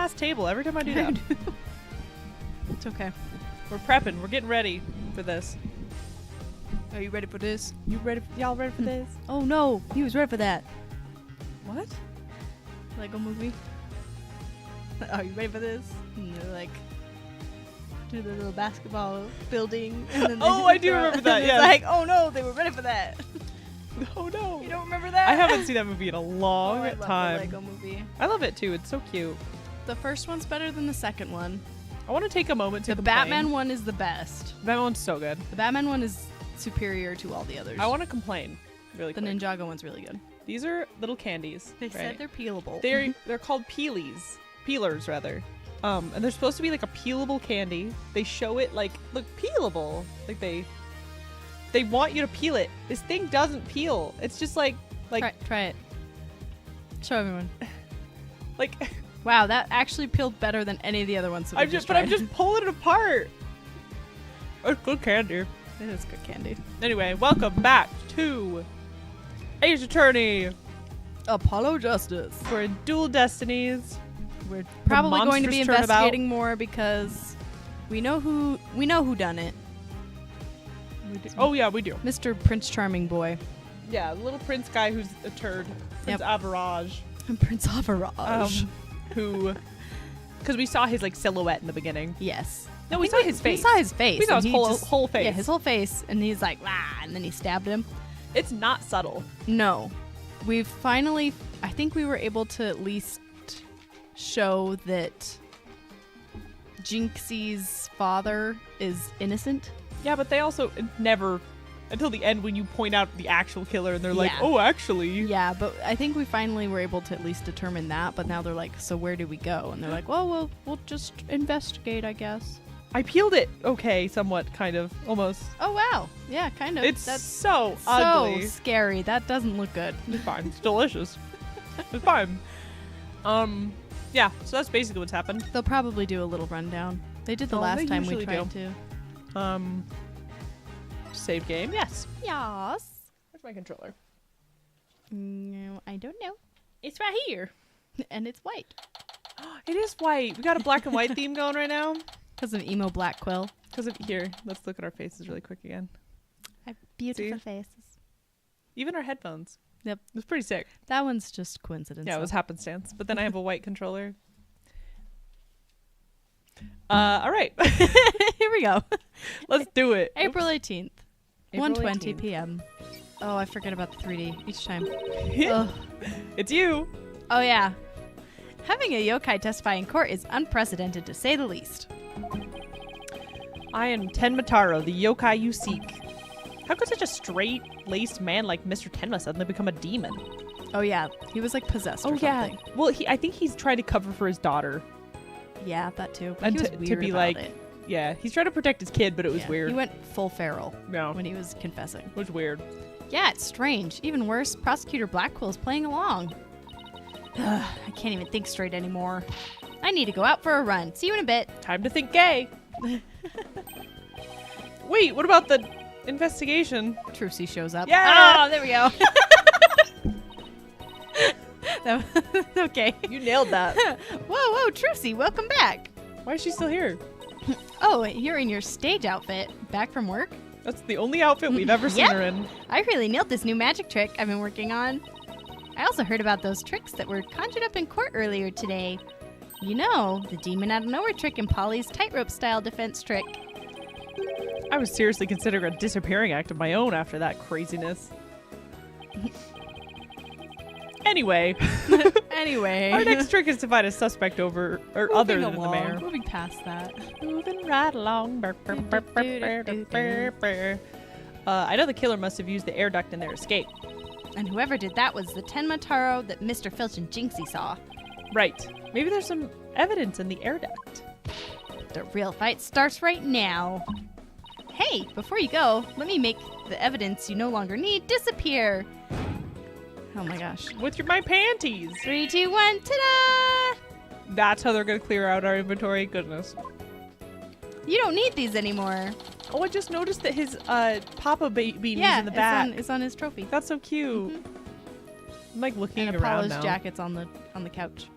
last table every time I do that. It's okay. We're prepping. We're getting ready for this. Are you ready for this? Y'all ready for this? Oh no, he was ready for that. What? Lego movie. Are you ready for this? And they're like, do the little basketball building. And then I do remember that. It's Yeah. like, oh no, they were ready for that. Oh no. You don't remember that? I haven't seen that movie in a long I love time. the Lego movie. I love it too. It's so cute. The first one's better than the second one. I want to take a moment to The complain. Batman one is the best. The Batman one's so good. The Batman one is superior to all the others. I want to complain really The quick. Ninjago one's really good. These are little candies. They right? said they're peelable. They're called peelers rather. And they're supposed to be like a peelable candy. They show it like, look, peelable. Like they want you to peel it. This thing doesn't peel. It's just like try it. Show everyone. like Wow, that actually peeled better than any of the other ones. That I'm just pulling it apart. It's good candy. It is good candy. Anyway, welcome back to Ace Attorney. Apollo Justice. We're in Dual Destinies. We're probably going to be monstrous turnabout. investigating more because we know who done it. Oh yeah, we do. Mr. Prince Charming boy. Yeah, the little prince guy who's a turd. Prince Average. Prince Average. Who, because we saw his like silhouette in the beginning. Yes. No, we saw his face. We saw his face. We saw and his he whole face. Yeah, his whole face, and he's like, "Wah," and then he stabbed him. It's not subtle. No, we finally. I think we were able to at least show that Jinxie's father is innocent. Yeah, but they also never, until the end when you point out the actual killer and they're like, Yeah. oh, actually. Yeah, but I think we finally were able to at least determine that. But now they're like, so where do we go? And they're like, well, we'll just investigate, I guess. I peeled it. Okay, somewhat, kind of, almost. Oh wow, yeah, kind of. That's so ugly. So scary. That doesn't look good. It's fine. It's delicious. It's fine. Yeah, so that's basically what's happened. They'll probably do a little rundown. They did the last they time we usually tried do. to. Save game. Yes. Yes. Where's my controller? No, I don't know. It's right here. And it's white. It is white. We got a black and white theme going right now. Because of emo Blackquill. Because of here. Let's look at our faces really quick again. Our beautiful See? faces. Even our headphones. Yep. It was pretty sick. That one's just coincidence. Yeah, it though. was happenstance. But then I have a white controller. All right. Here we go. Let's do it. April 18th. April 1:20 18th. p.m. Oh, I forget about the 3D each time. Ugh. It's you. Oh, yeah. Having a yokai testify in court is unprecedented, to say the least. I am Tenmataro, the yokai you seek. How could such a straight-laced man like Mr. Tenma suddenly become a demon? Oh, yeah. He was, like, possessed or something. Well, I think he's trying to cover for his daughter. Yeah, that too. But And he was to weird be about like, it. yeah, he's trying to protect his kid, but it was Yeah, weird. He went full feral No, when he was confessing. it was weird. Yeah, it's strange. Even worse, Prosecutor Blackquill is playing along. Ugh, I can't even think straight anymore. I need to go out for a run. See you in a bit. Time to think gay. Wait, what about the investigation? Trucy shows up. Yeah! Oh, there we go. Okay. You nailed that. Whoa, Trucy, welcome back. Why is she still here? Oh, you're in your stage outfit. Back from work? That's the only outfit we've ever seen Yep. her in. I really nailed this new magic trick I've been working on. I also heard about those tricks that were conjured up in court earlier today. You know, the demon out of nowhere trick and Polly's tightrope style defense trick. I was seriously considering a disappearing act of my own after that craziness. Anyway, Anyway. our next trick is to find a suspect other than the mayor. Moving past that. Moving right along. I know the killer must have used the air duct in their escape. And whoever did that was the Tenmataro that Mr. Filch and Jinxie saw. Right. Maybe there's some evidence in the air duct. The real fight starts right now. Hey, before you go, let me make the evidence you no longer need disappear. Oh my gosh. With my panties. 3, 2, 1, ta-da! That's how they're going to clear out our inventory. Goodness. You don't need these anymore. Oh, I just noticed that his Papa beanie's Yeah, in the back. it's on his trophy. That's so cute. I'm like looking And around Apollo's now. jacket's on the couch.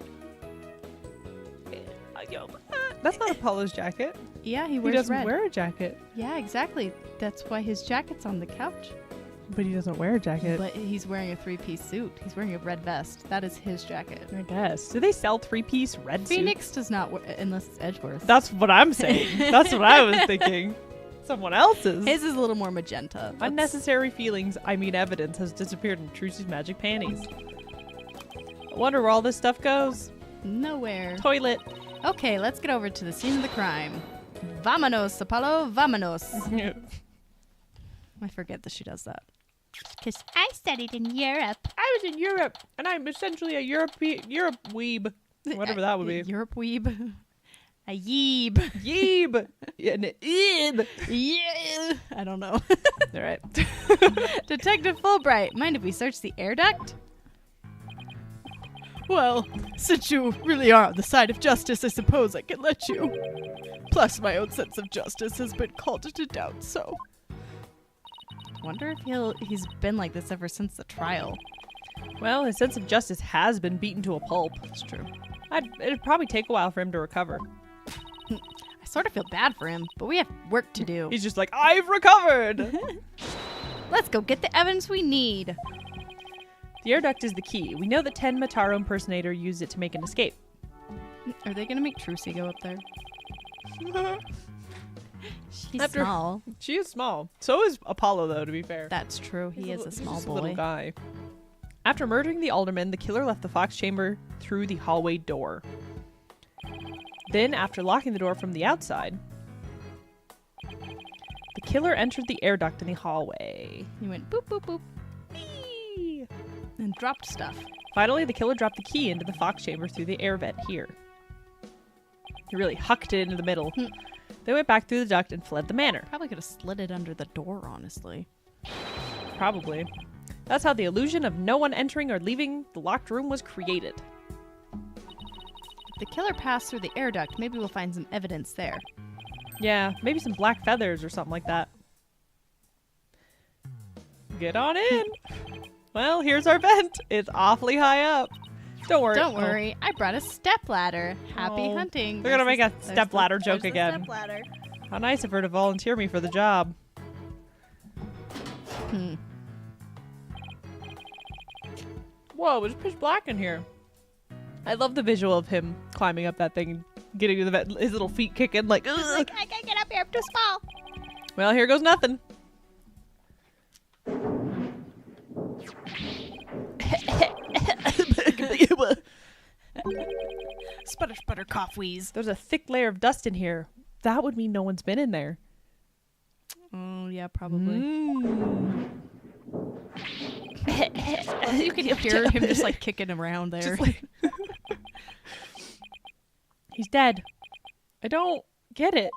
That's not Apollo's jacket. Yeah, he He wears doesn't red. wear a jacket. Yeah, exactly. That's why his jacket's on the couch. But he doesn't wear a jacket. But he's wearing a 3-piece suit. He's wearing a red vest. That is his jacket. I guess. Do they sell 3-piece red suits? Phoenix does not wear, unless it's Edgeworth. That's what I'm saying. That's what I was thinking. Someone else's. His is a little more magenta. Unnecessary feelings, I mean evidence, has disappeared in Trucy's magic panties. I wonder where all this stuff goes. Nowhere. Toilet. Okay, let's get over to the scene of the crime. Vámonos, Apollo, vámonos. I forget that she does that. Because I studied in Europe. I was in Europe, and I'm essentially a Europe weeb. Whatever that would be. Europe weeb. A yeeb. Yeeb. Yeah, an eeb. Yeah. I don't know. All right. Detective Fulbright, mind if we search the air duct? Well, since you really are on the side of justice, I suppose I can let you. Plus, my own sense of justice has been called into doubt, so... Wonder if he's been like this ever since the trial. Well, his sense of justice has been beaten to a pulp. That's true. It'd probably take a while for him to recover. I sort of feel bad for him, but we have work to do. He's just like, I've recovered! Let's go get the evidence we need. The air duct is the key. We know that 10 Mataro impersonator used it to make an escape. Are they going to make Trucy go up there? She's After- small. She is small. So is Apollo, though, to be fair. That's true. He is a small He's boy. little guy. After murdering the alderman, the killer left the Fox chamber through the hallway door. Then, after locking the door from the outside, the killer entered the air duct in the hallway. He went boop, boop, boop, Whee! and dropped stuff. Finally, the killer dropped the key into the Fox chamber through the air vent here. He really hucked it into the middle. They went back through the duct and fled the manor. Probably could have slid it under the door, honestly. Probably. That's how the illusion of no one entering or leaving the locked room was created. If the killer passed through the air duct, maybe we'll find some evidence there. Yeah, maybe some black feathers or something like that. Get on in. Well, here's our vent. It's awfully high up. Don't worry. Don't worry, I brought a stepladder. Happy Oh. hunting. They're gonna make a There's stepladder the- joke there's the again. stepladder. How nice of her to volunteer me for the job. Whoa, it's pitch black in here. I love the visual of him climbing up that thing and getting to the vent, his little feet kicking like, ugh. Like, I can't get up here, I'm too small. Well, here goes nothing. Sputter, sputter, cough, wheeze. There's a thick layer of dust in here. That would mean no one's been in there. Oh, yeah, probably. You can Yep, hear yep. him just like kicking around there. Just like- He's dead. I don't get it.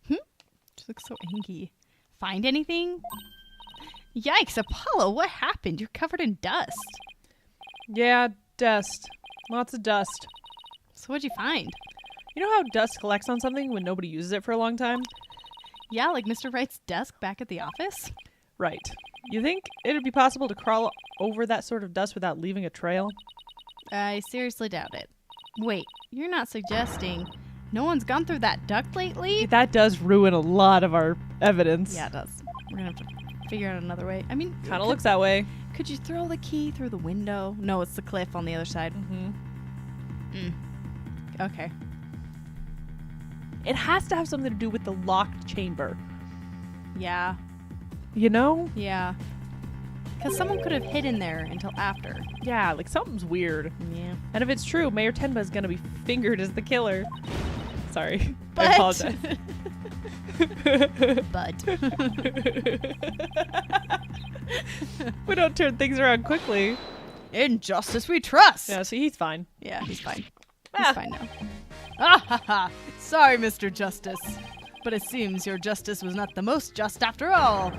She looks so angry. Find anything? Yikes, Apollo, what happened? You're covered in dust. Yeah, dust. Lots of dust. So what'd you find? You know how dust collects on something when nobody uses it for a long time? Yeah, like Mr. Wright's desk back at the office? Right. You think it'd be possible to crawl over that sort of dust without leaving a trail? I seriously doubt it. Wait, you're not suggesting no one's gone through that duct lately? That does ruin a lot of our evidence. Yeah, it does. We're gonna have to figure out another way. I mean, Kind of looks that way. could you throw the key through the window? No, it's the cliff on the other side. Mm-hmm. Okay. It has to have something to do with the locked chamber. Yeah. You know? Yeah. Because someone could have hidden there until after. Yeah, like something's weird. Yeah. And if it's true, Mayor Tenma is going to be fingered as the killer. Sorry. But- I apologize. But. We don't turn things around quickly. In justice we trust. Yeah, see, he's fine. Yeah, he's fine. He's Ah. fine now. Ah ha ha! Sorry, Mr. Justice. But it seems your justice was not the most just after all.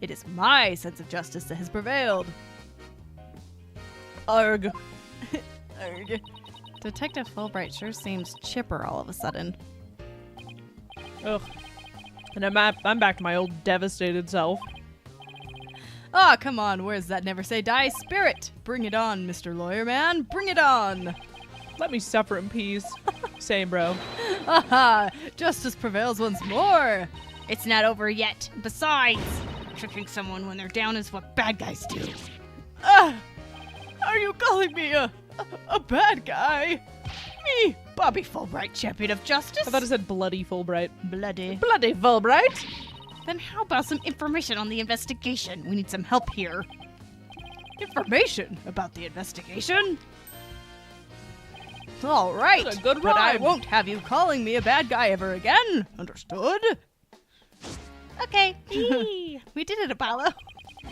It is my sense of justice that has prevailed. Arg. Arg. Detective Fulbright sure seems chipper all of a sudden. Ugh. And I'm back to my old devastated self. Ah, come on, where's that never say die spirit? Bring it on, Mr. Lawyer Man, bring it on! Let me suffer in peace. Same, bro. Haha, justice prevails once more. It's not over yet. Besides, tricking someone when they're down is what bad guys do. Are you calling me a bad guy? Me, Bobby Fulbright, champion of justice. I thought it said bloody Fulbright. Bloody. Bloody Fulbright. Then how about some information on the investigation? We need some help here. Information? About the investigation? All right, That's a good but I rhyme. won't have you calling me a bad guy ever again. Understood? Okay. We did it, Apollo.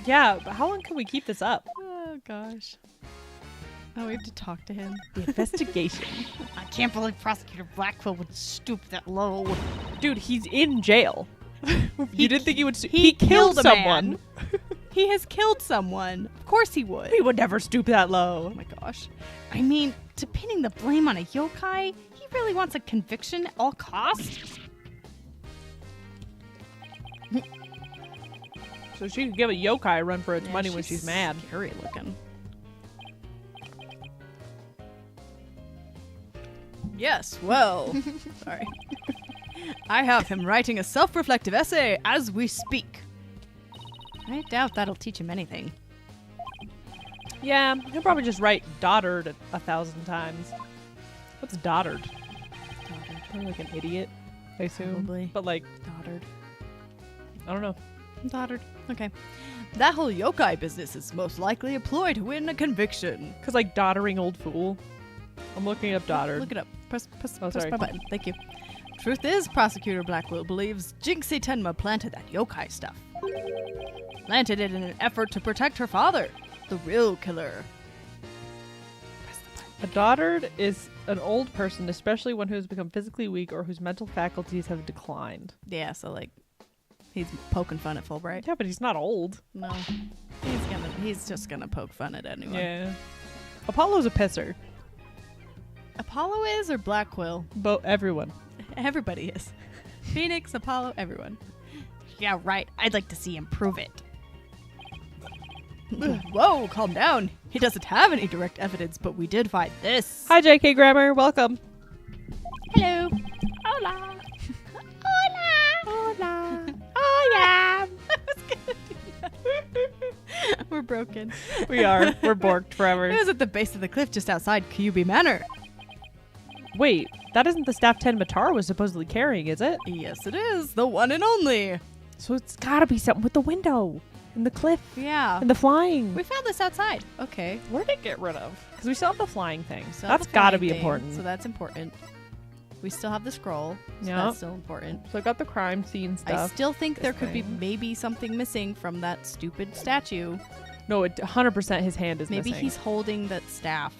Yeah, but how long can we keep this up? Oh, gosh. Oh, we have to talk to him. The investigation. I can't believe Prosecutor Blackquill would stoop that low. Dude, he's in jail. You didn't think he would... He killed a someone. man. He has killed someone. Of course he would. He would never stoop that low. Oh my gosh. I mean, to pinning the blame on a yokai, he really wants a conviction at all costs? So she could give a yokai a run for its Yeah, money when she's mad. Scary looking. Yes, well, sorry. I have him writing a self-reflective essay as we speak. I doubt that'll teach him anything. Yeah, he'll probably just write Doddard 1,000 times. What's Doddard? Probably like an idiot, I assume. Probably. But like, Doddard. I don't know. Doddard. Okay. That whole yokai business is most likely a ploy to win a conviction. Because like doddering old fool. I'm looking up Doddard. Look it up. Press Oh, sorry. my button. Thank you. Truth is, Prosecutor Blackquill believes Jinxie Tenma planted that yokai stuff. Planted it in an effort to protect her father, the real killer. Press the button. A Doddard is an old person, especially one who has become physically weak or whose mental faculties have declined. Yeah, so like, he's poking fun at Fulbright. Yeah, but he's not old. No, he's just gonna poke fun at anyone. Yeah. Apollo's a pisser. Apollo is or Blackquill? Everyone. Everybody is. Phoenix, Apollo, everyone. Yeah, right. I'd like to see him prove it. Whoa, calm down. He doesn't have any direct evidence, but we did find this. Hi, JK Grammar. Welcome. Hello. Hola. Hola. I am. We're broken. We are. We're borked forever. It was at the base of the cliff just outside Kyubi Manor. Wait, that isn't the staff 10 Matar was supposedly carrying, is it? Yes, it is. The one and only. So it's gotta be something with the window and the cliff Yeah. and the flying. We found this outside. Okay. What did it get rid of? Because we still have the flying thing. So That's the gotta flying be thing, important. So that's important. We still have the scroll. So Yep. that's still important. So I got the crime scene I stuff. still think there This could be thing. maybe something missing from that stupid statue. No, 100% his hand is Maybe missing. he's holding that staff.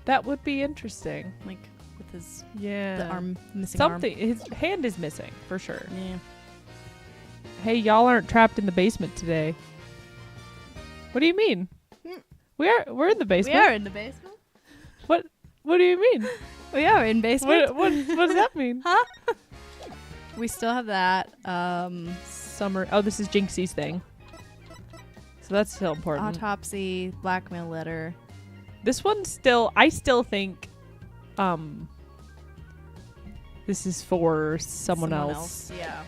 That would be interesting. Like with his Yeah. the arm missing Something. His hand is missing for sure. arm. Yeah. Hey, y'all aren't trapped in the basement today. What do you mean? Hmm. We're in the We basement. are in the basement. What do you mean? We are in basement. what does that mean? Huh? We still have that. Summer. Oh, this is Jinxie's thing. So that's still important. Autopsy, blackmail letter. This one still, I still think, this is for someone else. Yeah.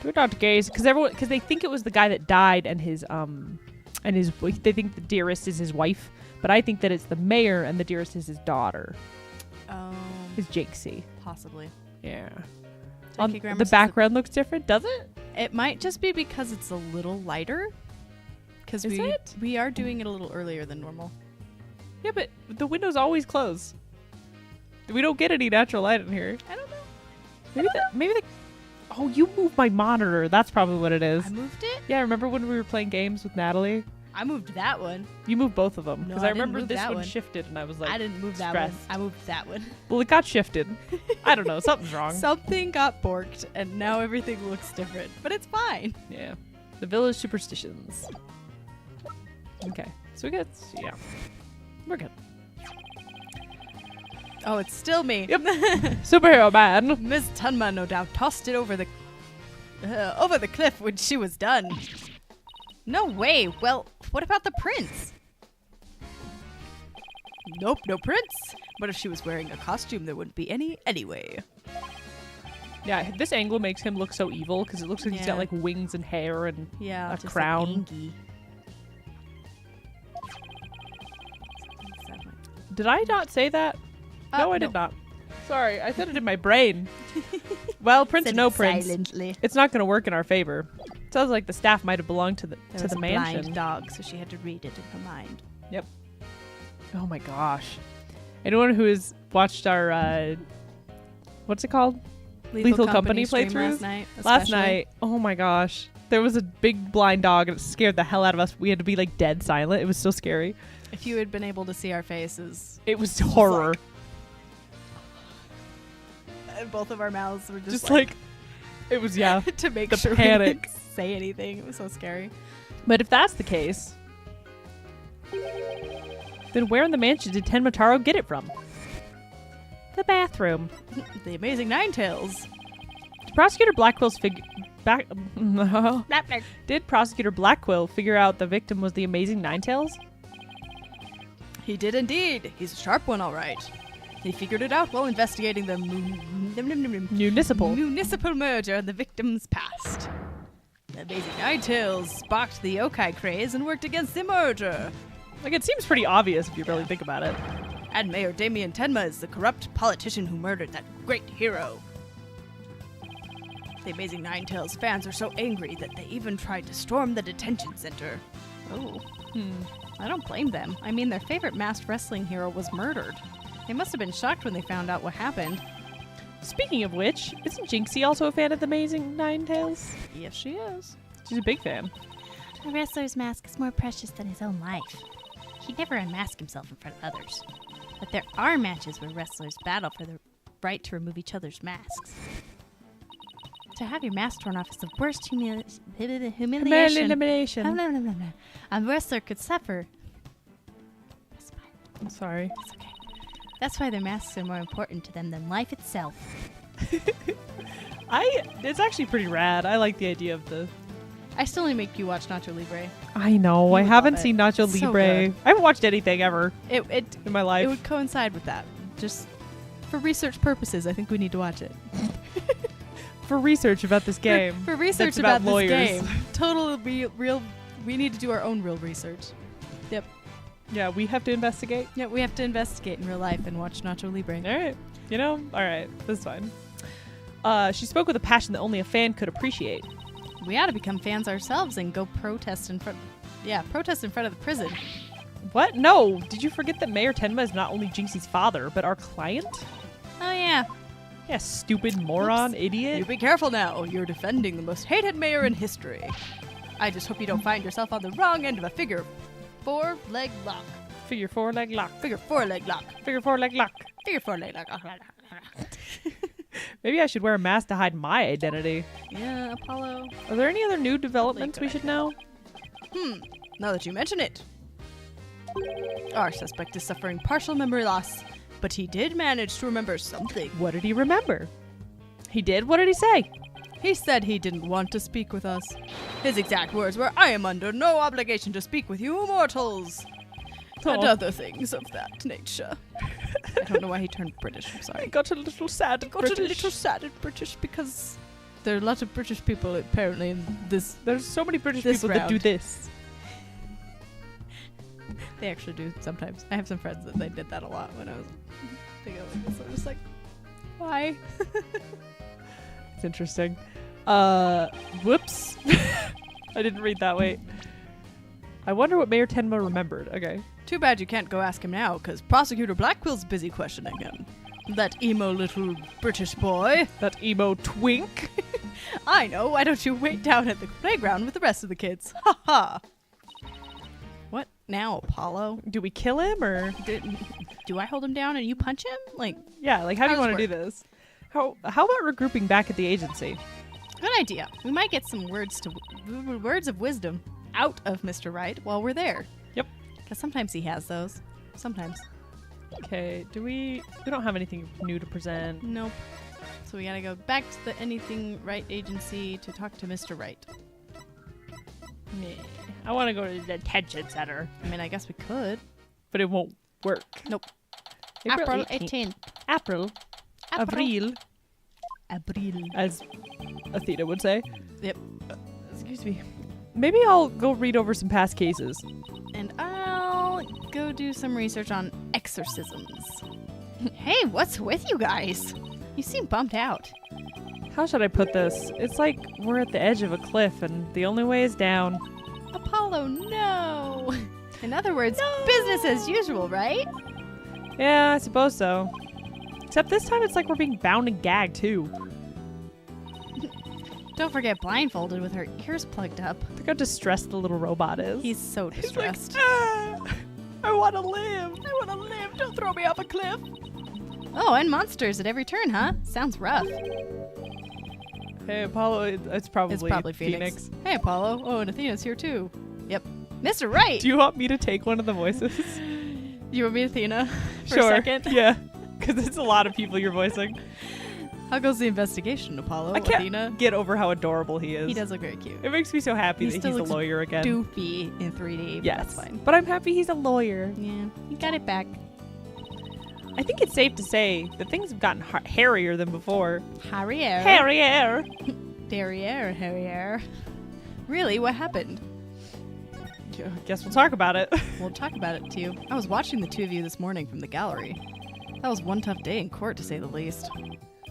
Do not gaze, because they think it was the guy that died and his they think the dearest is his wife, but I think that it's the mayor and the dearest is his daughter, is Jinxie. Possibly. Yeah. Jackie Grammer The says that- background looks different, does it? It might just be because it's a little lighter. Because Is it? we are doing it a little earlier than normal. Yeah, but the windows always close. We don't get any natural light in here. I don't know. Maybe the. Oh, you moved my monitor. That's probably what it is. I moved it. Yeah, remember when we were playing games with Natalie? I moved that one. You moved both of them. No, Because I I didn't remember move this that one one. shifted and I was like, I didn't move that stressed. one. I moved that one. Well, it got shifted. I don't know. Something's wrong. Something got borked, and now everything looks different. But it's fine. Yeah. The village superstitions. Okay. So we got, yeah. We're good. Oh, it's still me. Yep. Superhero man. Miss Tunma no doubt tossed it over the cliff when she was done. No way. Well, What about the prince? Nope, no prince. But if she was wearing a costume, there wouldn't be any anyway. Yeah, this angle makes him look so evil because it looks like he's got Yeah. like wings and hair and Yeah, a just crown. Like Angie. Did I not say that? No, I did not. Sorry, I said it in my brain. Well, prince or Said no it prince, silently. it's not going to work in our favor. Sounds like the staff might have belonged to There the was a mansion. blind dog, so she had to read it in her mind. Oh my gosh! Anyone who has watched our what's it called? Lethal Company stream playthrough? last night. Last especially. night. Oh my gosh! There was a big blind dog and it scared the hell out of us. We had to be like dead silent. It was so scary. If you had been able to see our faces, It was horror. and both of our mouths were Just like it was to make the sure we panic. didn't say anything. It was so scary. But if that's the case, then where in the mansion did Tenma Taro get it from? The bathroom. The Amazing Ninetales. Did Prosecutor Blackquill's Did Prosecutor Blackquill figure out the victim was the Amazing Ninetales? He did indeed. He's a sharp one, all right. He figured it out while investigating the Municipal. municipal murder in the victim's past. The Amazing Ninetales sparked the yokai craze and worked against the murder. Like, it seems pretty obvious if you really think about it. And Mayor Damien Tenma is the corrupt politician who murdered that great hero. The Amazing Ninetales fans are so angry that they even tried to storm the detention center. Oh, Hmm. I don't blame them. I mean, their favorite masked wrestling hero was murdered. They must have been shocked when they found out what happened. Speaking of which, isn't Jinxie also a fan of the Amazing Ninetales? Yes, she is. She's a big fan. A wrestler's mask is more precious than his own life. He'd never unmask himself in front of others. But there are matches where wrestlers battle for the right to remove each other's masks. To have your mask torn off is the worst humiliation Elimination. a wrestler could suffer. I'm sorry. It's okay. That's why their masks are more important to them than life itself. It's actually pretty rad. I like the idea of the... I still need to make you watch Nacho Libre. I know. You I would haven't love it. seen Nacho It's so Libre. good. I haven't watched anything ever It in my life. it would coincide with that. Just for research purposes, I think we need to watch it. For research about this game. For research That's about about this lawyers. game. Total real. We need to do our own real research. Yeah, we have to investigate. Yeah, we have to investigate in real life and watch Nacho Libre. All right. You know? All right. That's fine. She spoke with a passion that only a fan could appreciate. We ought to become fans ourselves and go protest in front. Yeah, protest in front of the prison. What? No. Did you forget that Mayor Tenma is not only Jinxie's father, but our client? Oh, yeah. Yeah, stupid moron, idiot. You be careful now. You're defending the most hated mayor in history. I just hope you don't find yourself on the wrong end of a figure 4-leg lock. Figure 4-leg lock. Figure 4-leg lock. Figure 4-leg lock. Figure 4-leg lock. Maybe I should wear a mask to hide my identity. Yeah, Apollo. Are there any other new developments we should know? Now that you mention it. Our suspect is suffering partial memory loss, but he did manage to remember something. What did he remember? He did? What did he say? He said he didn't want to speak with us. His exact words were, "I am under no obligation to speak with you mortals." And Oh. other things of that nature. I don't know why he turned British, I'm I sorry. got a little sad. Got a little sad at British because there are a lot of British people apparently in this. There's so many British This people that do round. this. They actually do sometimes. I have some friends that they did that a lot when I was together. So I'm just like, why? It's interesting. Whoops. I didn't read that. Wait. I wonder what Mayor Tenma remembered. Okay. Too bad you can't go ask him now, because Prosecutor Blackwill's busy questioning him. That emo little British boy. That emo twink. I know, why don't you wait down at the playground with the rest of the kids? Ha ha! What now, Apollo? Do we kill him or? Do I hold him down and you punch him? Like, Yeah, like how do you How want does to do this? How about regrouping back at the agency? good idea. We might get some words of wisdom out of Mr. Wright while we're there. Yep. Because sometimes he has those. Sometimes. Okay, we don't have anything new to present. Nope. So we gotta go back to the Anything Right agency to talk to Mr. Wright. Meh. I want to go to the detention center. I mean, I guess we could. But it won't work. Nope. April 18th. April. Avril. April. As Athena would say. Yep. Excuse me. Maybe I'll go read over some past cases. And I'll go do some research on exorcisms. Hey, what's with you guys? You seem bummed out. How should I put this? It's like we're at the edge of a cliff and the only way is down. Apollo, no! In other words, business as usual, right? Yeah, I suppose so. Except this time it's like we're being bound and gagged too. Don't forget blindfolded with her ears plugged up. Look how distressed the little robot is. He's so He's like, distressed. I want to live. I want to live. Don't throw me off a cliff. Oh, and monsters at every turn, huh? Sounds rough. Hey, Apollo, it's probably Phoenix. Hey, Apollo. Oh, and Athena's here too. Yep. Mr. Right. Do you want me to take one of the voices? You want me Athena for Sure. a second? Yeah, because it's a lot of people you're voicing. How goes the investigation, Apollo? I can't Athena? get over how adorable he is. He does look very cute. It makes me so happy He that still he's a looks lawyer again. Doofy in 3D, but Yes, that's fine. but I'm happy he's a lawyer. Yeah, he got it back. I think it's safe to say that things have gotten hairier than before. Harrier. Hairier. Harrier. Really? What happened? Guess we'll talk about it. We'll talk about it too. I was watching the two of you this morning from the gallery. That was one tough day in court, to say the least.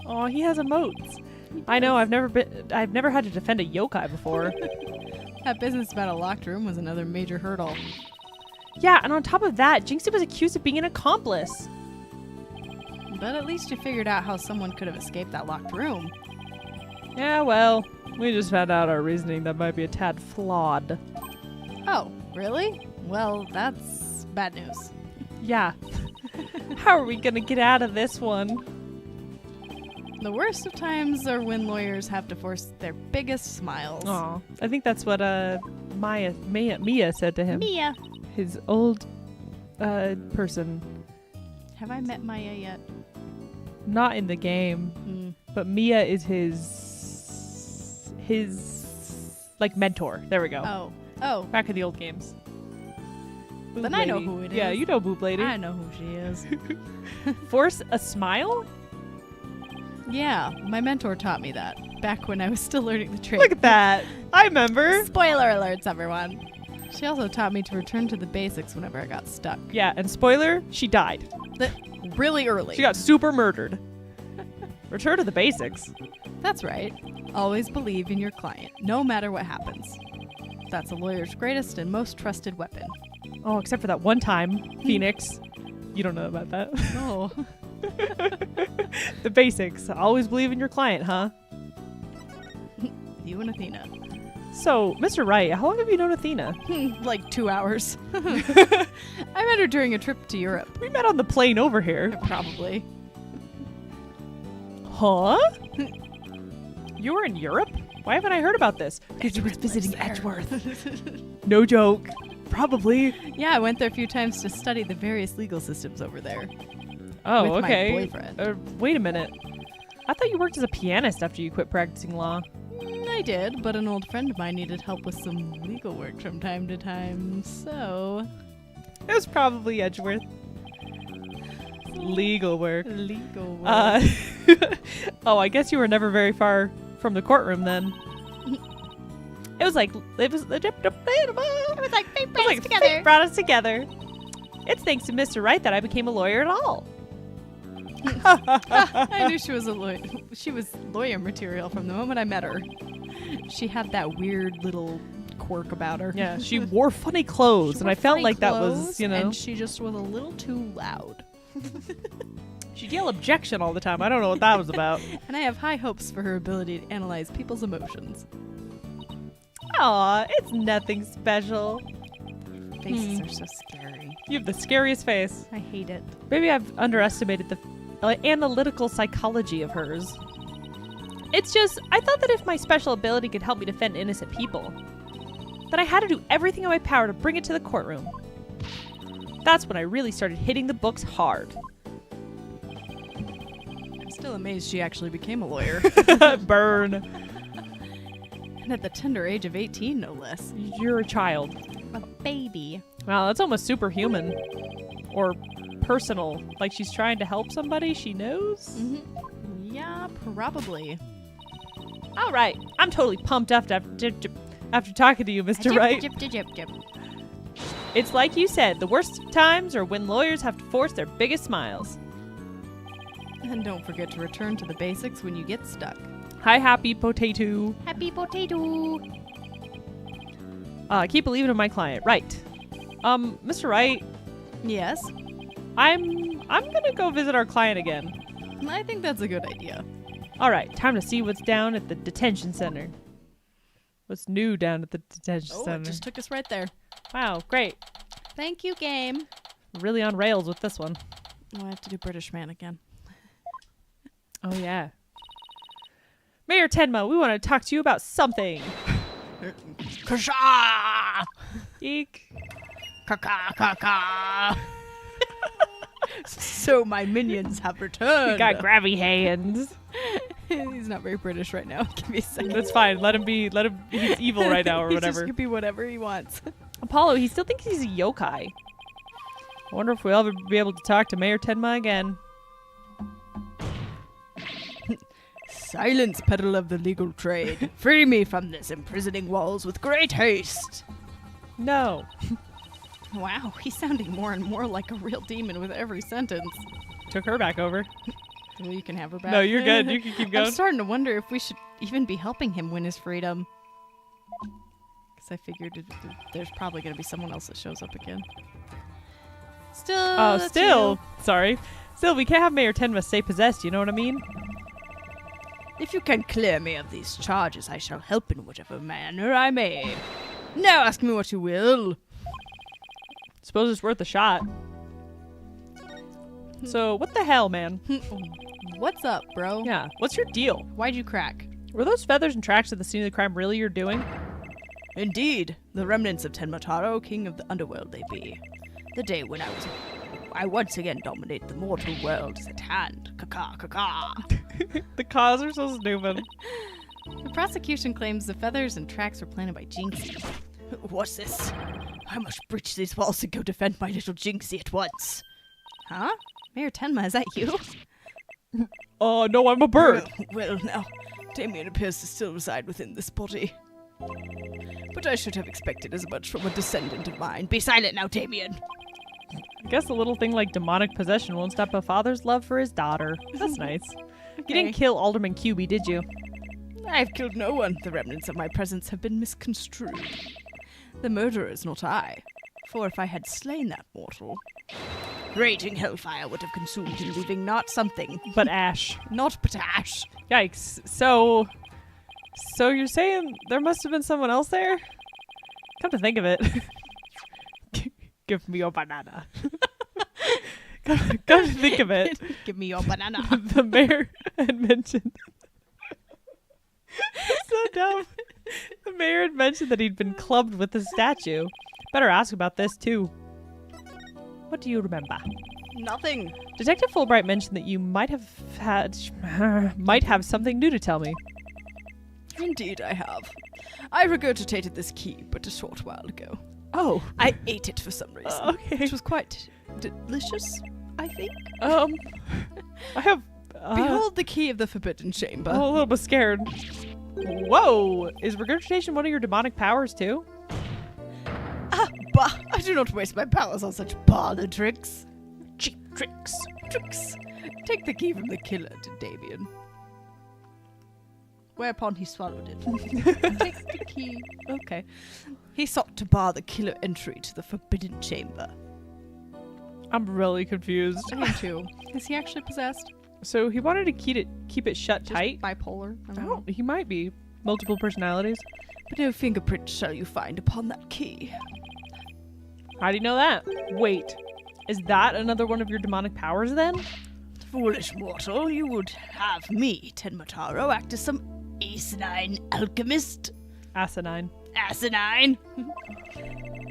Oh, he has emotes. I know. I've never had to defend a yokai before. That business about a locked room was another major hurdle. Yeah, and on top of that, Jinxie was accused of being an accomplice. But at least you figured out how someone could have escaped that locked room. Yeah, well, we just found out our reasoning that might be a tad flawed. Oh, really? Well, that's bad news. Yeah. How are we gonna get out of this one? The worst of times are when lawyers have to force their biggest smiles. Aw, I think that's what Mia said to him. Mia. His old person. Have I met Maya yet? Not in the game, but Mia is his like mentor. There we go. Oh. Back in the old games. Boob Then I know lady. who it Yeah, is. you know Boob Lady. I know who she is. Force a smile? Yeah, my mentor taught me that back when I was still learning the trade. Look at that. I remember. Spoiler alerts, everyone. She also taught me to return to the basics whenever I got stuck. Yeah, and spoiler, she died. Really early. She got super murdered. Return to the basics. That's right. Always believe in your client, no matter what happens. That's a lawyer's greatest and most trusted weapon. Oh, except for that one time, Phoenix. You don't know about that. Oh. The basics. Always believe in your client, huh? You and Athena. So, Mr. Wright, how long have you known Athena? Like 2 hours. I met her during a trip to Europe. We met on the plane over here. Probably. Huh? You were in Europe? Why haven't I heard about this? Because you was visiting Edgeworth. No joke. Probably. Yeah, I went there a few times to study the various legal systems over there. Oh, With my okay. boyfriend. Wait a minute. I thought you worked as a pianist after you quit practicing law. I did, but an old friend of mine needed help with some legal work from time to time, so... It was probably Edgeworth. Legal work. Legal work. Oh, I guess you were never very far from the courtroom then. It was like fate brought us together. It's thanks to Mr. Wright that I became a lawyer at all. I knew she was a lawyer. She was lawyer material from the moment I met her. She had that weird little quirk about her. Yeah, she wore funny clothes, and I felt like that was, you know. And she just was a little too loud. She'd yell objection all the time. I don't know what that was about. And I have high hopes for her ability to analyze people's emotions. Aw, it's nothing special. Faces are so scary. You have the scariest face. I hate it. Maybe I've underestimated the analytical psychology of hers. It's just, I thought that if my special ability could help me defend innocent people, then I had to do everything in my power to bring it to the courtroom. That's when I really started hitting the books hard. I'm still amazed she actually became a lawyer. Burn. And at the tender age of 18, no less. You're a child. A baby. Wow, that's almost superhuman. Or personal. Like she's trying to help somebody she knows? Mm-hmm. Yeah, probably. All right. I'm totally pumped up after talking to you, Mr. Wright. It's like you said, the worst times are when lawyers have to force their biggest smiles. And don't forget to return to the basics when you get stuck. Hi, happy potato. Happy potato. Keep believing in my client. Right. Mr. Wright, Yes? I'm gonna go visit our client again. I think that's a good idea. All right, time to see what's down at the detention center. What's new down at the detention Oh, center? it just took us right there. Wow, great. Thank you, game. Really on rails with this one. Oh, I have to do British man again. Oh, yeah. Mayor Tenma, we want to talk to you about something. Kasha! Eek. Kaka! So my minions have returned. We got grabby hands. He's not very British right now. Give me a second. That's fine. Let him be. He's evil right now or He whatever. just can be whatever he wants. Apollo, he still thinks he's a yokai. I wonder if we'll ever be able to talk to Mayor Tenma again. Silence, peddler of the legal trade. Free me from this imprisoning walls with great haste. No. Wow, he's sounding more and more like a real demon with every sentence. Took her back over. Well, you can have her back. No, you're good. You can keep going. I'm starting to wonder if we should even be helping him win his freedom. Because I figured there's probably going to be someone else that shows up again. Still. Oh, that's still. you. Sorry. Still, we can't have Mayor Tenma stay possessed. You know what I mean? If you can clear me of these charges, I shall help in whatever manner I may. Now ask me what you will. Suppose it's worth a shot. So, what the hell, man? What's up, bro? Yeah, what's your deal? Why'd you crack? Were those feathers and tracks at the scene of the crime really your doing? Indeed, the remnants of Tenmataro, king of the underworld they be. The day when I once again dominate the mortal world is at hand. Kaka. The cause are so stupid. The prosecution claims the feathers and tracks were planted by Jinxie. What's this? I must breach these walls and go defend my little Jinxie at once. Huh? Mayor Tenma, is that you? Oh, no, I'm a bird. Well, now, Damien appears to still reside within this body. But I should have expected as much from a descendant of mine. Be silent now, Damien! I guess a little thing like demonic possession won't stop a father's love for his daughter. That's nice. You didn't kill Alderman QB, did you? I've killed no one. The remnants of my presence have been misconstrued. The murderer is not I. For if I had slain that mortal, raging hellfire would have consumed him, leaving not something, But ash. not but ash. Yikes. So you're saying there must have been someone else there? Come to think of it. Give me your banana. Come to think of it. Give me your banana. The mayor had mentioned. So dumb. The mayor had mentioned that he'd been clubbed with a statue. Better ask about this too. What do you remember? Nothing. Detective Fulbright mentioned that you might have something new to tell me. Indeed I have. I regurgitated this key but a short while ago. Oh, I ate it for some reason. okay. Which was quite delicious, I think. I have. Behold the key of the Forbidden Chamber. I'm a little bit scared. Whoa! Is regurgitation one of your demonic powers too? Bah! I do not waste my powers on such parlor tricks. Cheap tricks. Tricks. Take the key from the killer to Damien. Whereupon he swallowed it. Take the key. Okay. He sought to bar the killer entry to the Forbidden Chamber. I'm really confused. I am too. Is he actually possessed? So he wanted to keep it shut Just tight. bipolar? I don't Oh, know. he might be. Multiple personalities. But no fingerprint shall you find upon that key. How do you know that? Wait, is that another one of your demonic powers then? Foolish mortal, you would have me, Tenmataro, act as some asinine alchemist. Asinine. Asinine!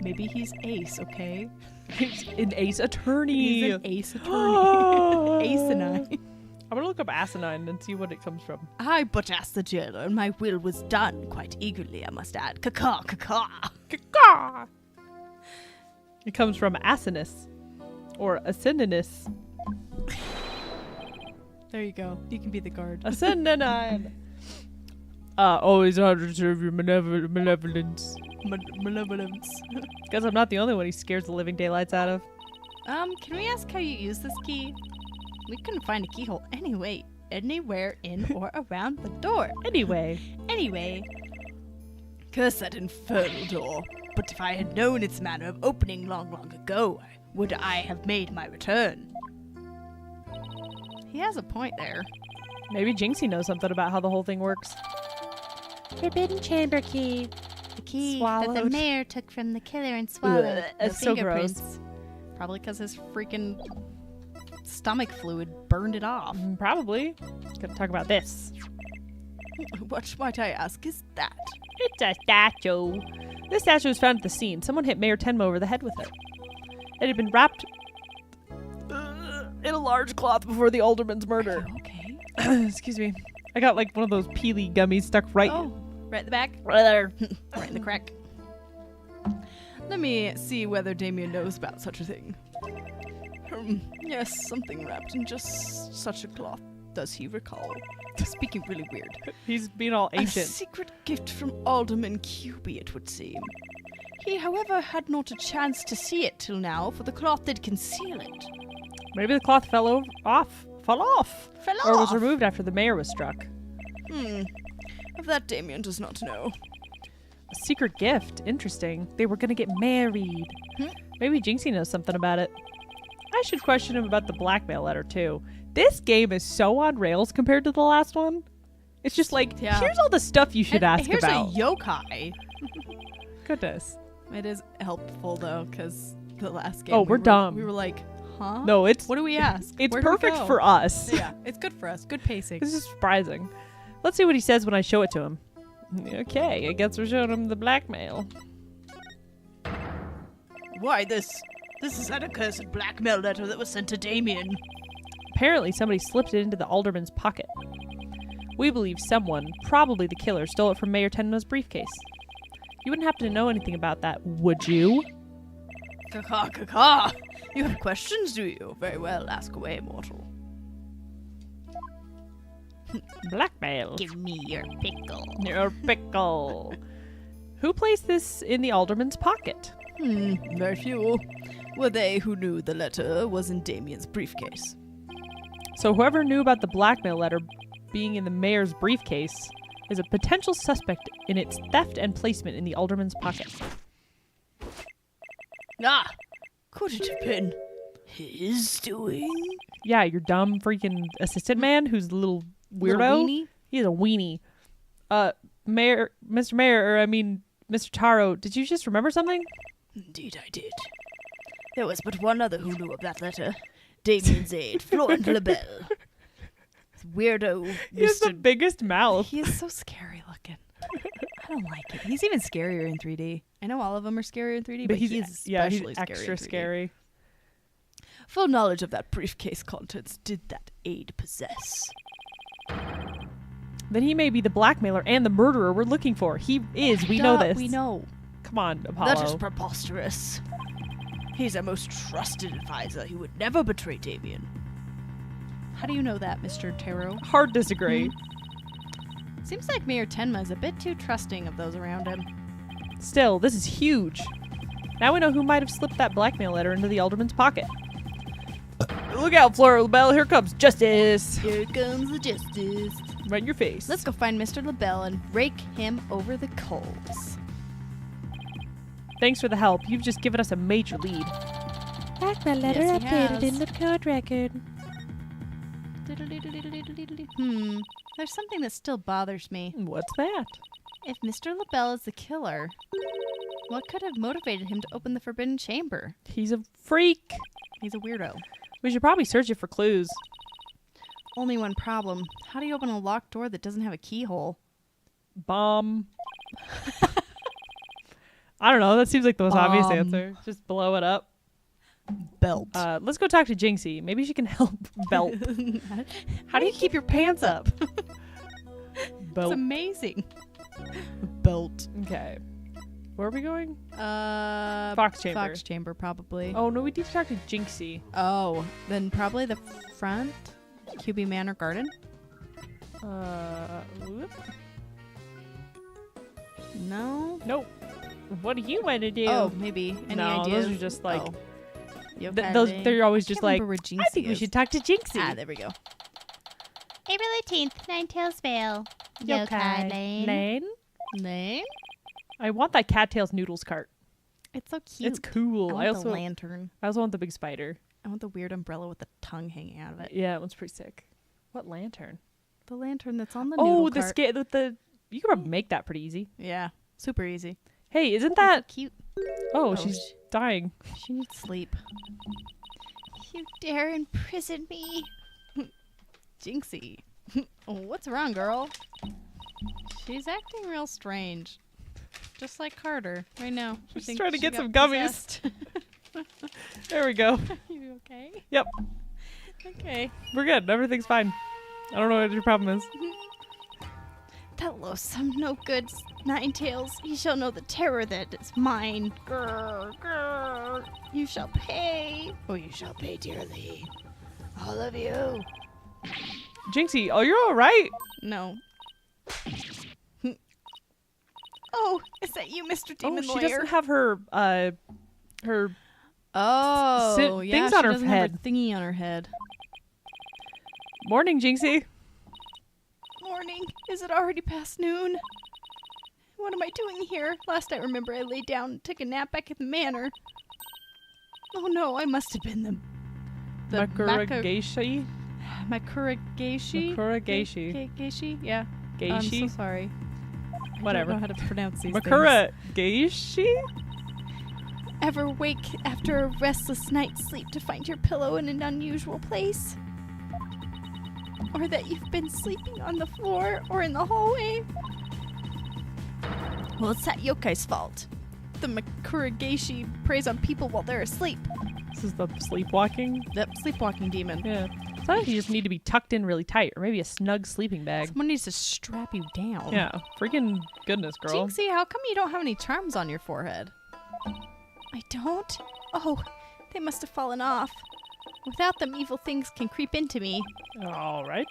Maybe he's ace, okay? He's an ace attorney. He's an ace attorney. Asinine. I'm gonna look up asinine and see what it comes from. I but asked the jailer, and my will was done quite eagerly, I must add. Caw, caw. Caw. It comes from asinus or ascendinus. There you go. You can be the guard. Ascendinine. Always honor to serve your malevolence. Malevolence. Guess I'm not the only one he scares the living daylights out of. Can we ask how you use this key? We couldn't find a keyhole anywhere in or around the door. Anyway. Curse that infernal door. But if I had known its manner of opening long, long ago, would I have made my return? He has a point there. Maybe Jinxie knows something about how the whole thing works. Forbidden chamber key. The key that the Swallowed. mayor took from the killer and swallowed. That's so gross. Probably because his freaking stomach fluid burned it off. Probably. Gonna talk about this. What might I ask is that? It's a statue. This statue was found at the scene. Someone hit Mayor Tenma over the head with it. It had been wrapped in a large cloth before the alderman's murder. Okay. Excuse me. I got like one of those peely gummies stuck right. Oh, right in the back? Right there. Right in the crack. Let me see whether Damien knows about such a thing. Yes, something wrapped in just such a cloth. Does he recall? Speaking really weird. He's being all A ancient. secret gift from Alderman QB, it would seem. He, however, had not a chance to see it till now, for the cloth did conceal it. Maybe the cloth fell off. Or was off. removed after the mayor was struck. Of that Damien does not know. A secret gift. Interesting. They were gonna get married. Maybe Jinxie knows something about it. I should question him about the blackmail letter too. This game is so on rails compared to the last one. It's just like, Yeah. here's all the stuff you should ask here's about. a yokai. Goodness. It is helpful though, because the last game. Oh, we're dumb. We were like, huh? No, it's What do we ask? it's Where do we perfect go? for us. Yeah, it's good for us. Good pacing. This is surprising. Let's see what he says when I show it to him. Okay, I guess we're showing him the blackmail. Why this is an accursed blackmail letter that was sent to Damien. Apparently, somebody slipped it into the alderman's pocket. We believe someone, probably the killer, stole it from Mayor Tenma's briefcase. You wouldn't happen to know anything about that, would you? Caw. You have questions, do you? Very well, ask away, mortal. Blackmail. Give me your pickle. Your pickle. Who placed this in the alderman's pocket? Very few. Were they who knew the letter was in Damien's briefcase? So whoever knew about the blackmail letter being in the mayor's briefcase is a potential suspect in its theft and placement in the alderman's pocket. Ah! Could it have been his doing? Yeah, your dumb freaking assistant man who's a little weirdo. Little weenie? He's a weenie. Mr. Mayor, or I mean, Mr. Taro, did you just remember something? Indeed I did. There was but one other who knew of that letter. Damien's aide, Florent LaBelle. Weirdo He has the Mr. biggest mouth. He is so scary looking. I don't like it. He's even scarier in 3D. I know all of them are scarier in 3D, but he's especially he's extra scary in 3D. scary. Full knowledge of that briefcase contents did that aide possess. Then he may be the blackmailer and the murderer we're looking for. He is. We know Duh, this. We know. Come on, Apollo. That is preposterous. He's our most trusted advisor. He would never betray Damien. How do you know that, Mr. Taro? Hard disagree. Seems like Mayor Tenma is a bit too trusting of those around him. Still, this is huge. Now we know who might have slipped that blackmail letter into the alderman's pocket. Look out, Flora LaBelle. Here comes justice. Here comes the justice. Right in your face. Let's go find Mr. LaBelle and rake him over the coals. Thanks for the help. You've just given us a major lead. Blackmail letter Yes, he updated has. in the code record. There's something that still bothers me. What's that? If Mr. LaBelle is the killer, what could have motivated him to open the Forbidden Chamber? He's a freak. He's a weirdo. We should probably search it for clues. Only one problem. How do you open a locked door that doesn't have a keyhole? Bomb. I don't know. That seems like the most obvious Bomb. answer. Just blow it up. Belt. Let's go talk to Jinxie. Maybe she can help Belt. How do you keep your pants up? It's Belt. amazing. Belt. Okay. Where are we going? Fox Chamber. Fox Chamber, probably. Oh, no, we need to talk to Jinxie. Oh, then probably the front. QB Manor Garden. Whoop. No. Nope. What do you want to do? Oh, maybe. Any no, ideas? those are just like... Oh. They're always just like, Where I think we should talk to Jinxie. Ah, there we go. April 18th, Ninetales Vale. Yokai Lane. Lane? I want that Cattails Noodles cart. It's so cute. It's cool. I want the lantern. I also want the big spider. I want the weird umbrella with the tongue hanging out of it. Yeah, that one's pretty sick. What lantern? The lantern that's on the Oh, noodle the cart. scale with the... You could probably make that pretty easy. Yeah, super easy. Hey, isn't that... Cute. Oh, Oh, she's dying. She needs sleep. You dare imprison me? Jinxie. Oh, what's wrong, girl? She's acting real strange. Just like Carter right now. I She's think trying to she get got some gummies. possessed. There we go. You okay? Yep. Okay. We're good. Everything's fine. I don't know what your problem is. That loathsome no good Ninetales, ye shall know the terror that is mine. Grr, grr. You shall pay. Oh, you shall pay dearly. All of you. Jinxie, oh, you're all right. No. Oh, is that you, Mr. Demon she Lawyer? doesn't have her Oh, Sit- yeah, things she on her doesn't have head. thingy on her head. morning, Jinxie. Morning. Is it already past noon? What am I doing here? Last I remember, I lay down and took a nap back at the manor. Oh no, I must have been the Makuragashi. Makuragashi? Makuragashi. Geishi? Yeah. I'm so Geishi. sorry. Whatever. I don't know how to pronounce these things. Makuragashi? ever wake after a restless night's sleep to find your pillow in an unusual place? Or that you've been sleeping on the floor or in the hallway? Well, it's that yokai's fault. The Makuragashi preys on people while they're asleep. This is the sleepwalking. Yep, sleepwalking demon. Yeah. Sometimes you just need to be tucked in really tight, or maybe a snug sleeping bag. Someone needs to strap you down. Yeah. Freaking goodness, girl. Jinxie, how come you don't have any charms on your forehead? I don't? Oh, they must have fallen off. Without them, evil things can creep into me. All right.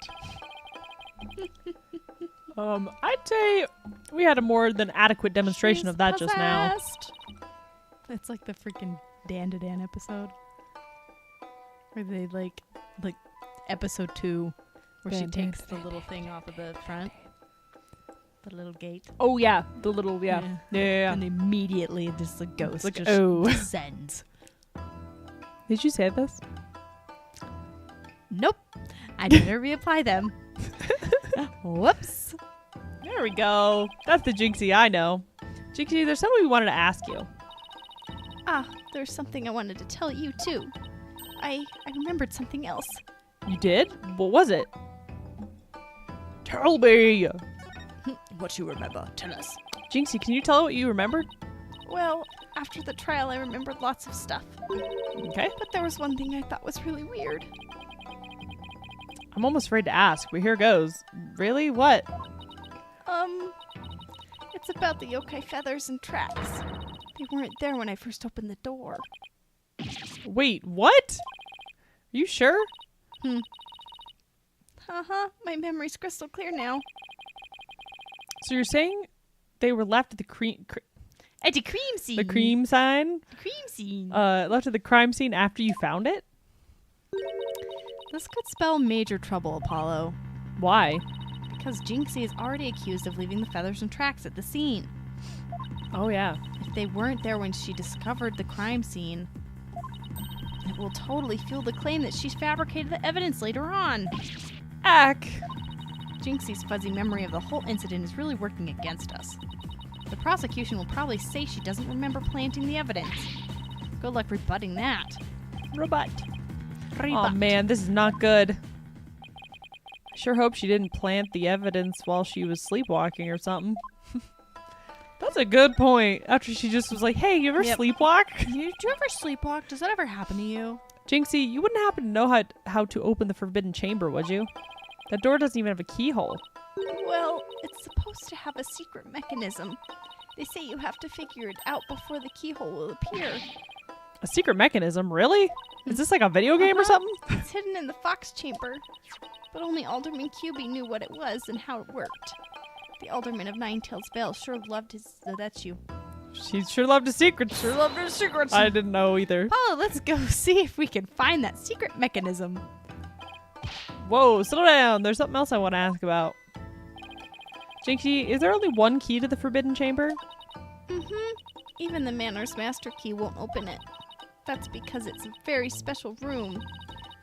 I'd say we had a more than adequate demonstration She's of that just now. possessed. It's like the freaking Dan to Dan episode. Where they like episode 2 where she Dan, takes Dan, the Dan, little Dan, thing off of the front. The little gate. Oh yeah, the little yeah. And immediately just the ghost like, just oh. descends. Did you say this? Nope. I better reapply them. Whoops. There we go. That's the Jinxie I know. Jinxie, there's something we wanted to ask you. Ah, there's something I wanted to tell you, too. I remembered something else. You did? What was it? Tell me. What you remember? Tell us. Jinxie, can you tell what you remembered? Well, after the trial, I remembered lots of stuff. Okay. But there was one thing I thought was really weird. I'm almost afraid to ask, but here goes. Really? What? It's about the yokai feathers and tracks. They weren't there when I first opened the door. Wait, what? Are you sure? Uh-huh, my memory's crystal clear now. So you're saying they were left at the cream At the cream scene. the cream sign? The cream scene. Left at the crime scene after you found it? This could spell major trouble, Apollo. Why? Because Jinxie is already accused of leaving the feathers and tracks at the scene. Oh yeah. If they weren't there when she discovered the crime scene, it will totally fuel the claim that she's fabricated the evidence later on. Ack. Jinxie's fuzzy memory of the whole incident is really working against us. The prosecution will probably say she doesn't remember planting the evidence. Good luck rebutting that. Rebut. Oh Rebut. man, this is not good. I sure hope she didn't plant the evidence while she was sleepwalking or something. That's a good point. After she just was like, hey, you ever Yep. sleepwalk? Do you ever sleepwalk? Does that ever happen to you? Jinxie, you wouldn't happen to know how to open the forbidden chamber, would you? That door doesn't even have a keyhole. Well, it's supposed to have a secret mechanism. They say you have to figure it out before the keyhole will appear. A secret mechanism? Really? Is this like a video game or something? It's hidden in the fox chamber. But only Alderman QB knew what it was and how it worked. The Alderman of Ninetails Vale sure loved his... that's you. She sure loved a secret. Sure love her secrets. I didn't know either. Paula, let's go see if we can find that secret mechanism. Whoa, slow down. There's something else I want to ask about. Jinxie, is there only one key to the forbidden chamber? Mm-hmm. Even the Manor's master key won't open it. That's because it's a very special room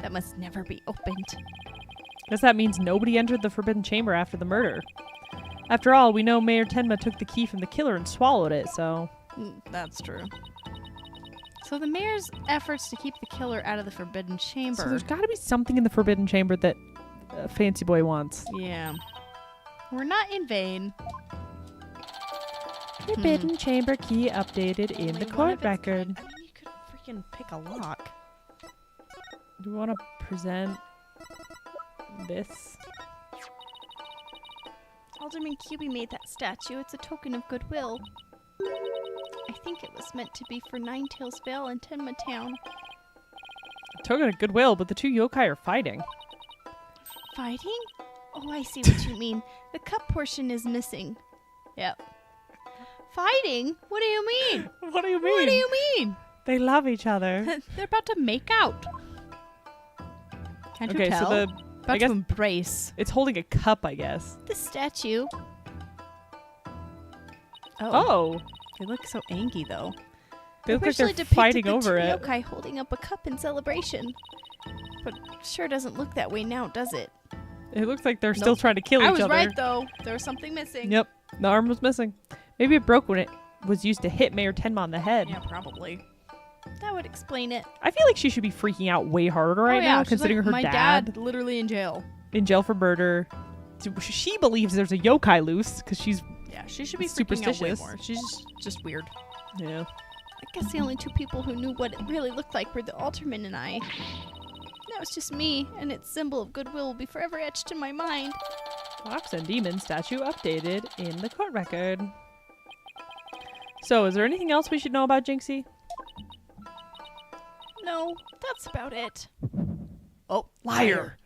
that must never be opened. Guess that means nobody entered the forbidden chamber after the murder. After all, we know Mayor Tenma took the key from the killer and swallowed it, so... That's true. So the mayor's efforts to keep the killer out of the forbidden chamber. So there's got to be something in the forbidden chamber that Fancy Boy wants. Yeah. We're not in vain. Forbidden chamber key updated in Only the one court of its record. kind. I mean, you could freaking pick a lock. Do we want to present this? Alderman QB made that statue. It's a token of goodwill. I think it was meant to be for Ninetails Vale and Tenma Town. Token of goodwill, but the two yokai are fighting. Fighting? Oh, I see what you mean. The cup portion is missing. Yep. Fighting? What do you mean? What do you mean? What do you mean? They love each other. They're about to make out. Can't you Okay, tell? so about I guess- to embrace. it's holding a cup, I guess. The statue. Oh, They look so angry though. they look like Originally they're depicted fighting the over two it. yokai holding up a cup in celebration. But sure doesn't look that way now, does it? It looks like they're still Nope. trying to kill I each was other. right though. There was something missing. Yep, the arm was missing. Maybe it broke when it was used to hit Mayor Tenma on the head. Yeah, probably. That would explain it. I feel like she should be freaking out way harder right oh, yeah. now, She's considering like, her my dad literally in jail. in jail for murder. So she believes there's a yokai loose because she's Yeah, she should be freaking Superstitious. out way more. She's just weird. yeah. I guess the only two people who knew what it really looked like were the Alderman and I. That was just me, and its symbol of goodwill will be forever etched in my mind. Fox and Demon statue updated in the court record. So, is there anything else we should know about Jinxie? No, that's about it. Oh, liar!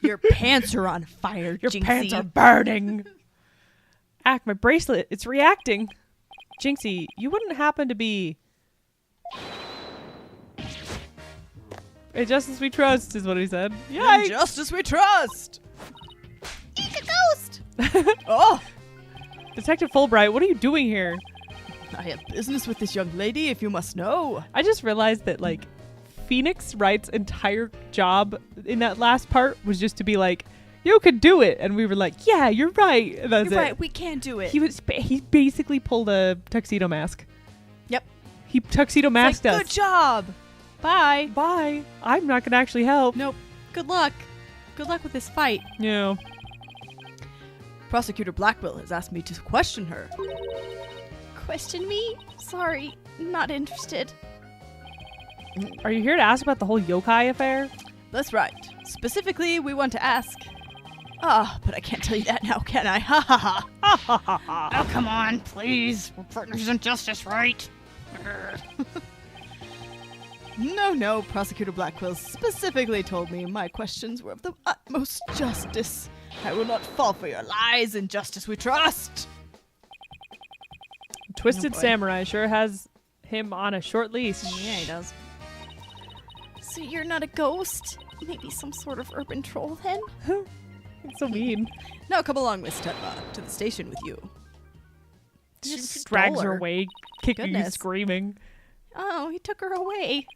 Your pants are on fire, Your Jinxie. pants are burning. Ack, my bracelet, it's reacting. Jinxie, you wouldn't happen to be... A justice we trust, is what he said. In Yikes! justice we trust. Eek, a ghost! Oh, Detective Fulbright, what are you doing here? I have business with this young lady, if you must know. I just realized that, like, Phoenix Wright's entire job in that last part was just to be like, you could do it. And we were like, yeah, you're right. And that's You're it. right, we can do it. He basically pulled a tuxedo mask. Yep. He tuxedo masked Like, us. good job. Bye. Bye. I'm not going to actually help. Nope. Good luck. Good luck with this fight. Yeah. Prosecutor Blackquill has asked me to question her. Question me? Sorry, not interested. Are you here to ask about the whole yokai affair? That's right. Specifically, we want to ask. But I can't tell you that now, can I? Ha ha ha. Oh, come on, please. We're partners in justice, right? No, Prosecutor Blackquill specifically told me my questions were of the utmost justice. I will not fall for your lies. In justice we trust. Twisted Oh, boy. Samurai sure has him on a short leash. Yeah, he does. So you're not a ghost? Maybe some sort of urban troll then? It's so mean. Now come along, Miss Tenma, to the station with you. She Just drags stole her her. away, kicking and Goodness. screaming. Oh, he took her away.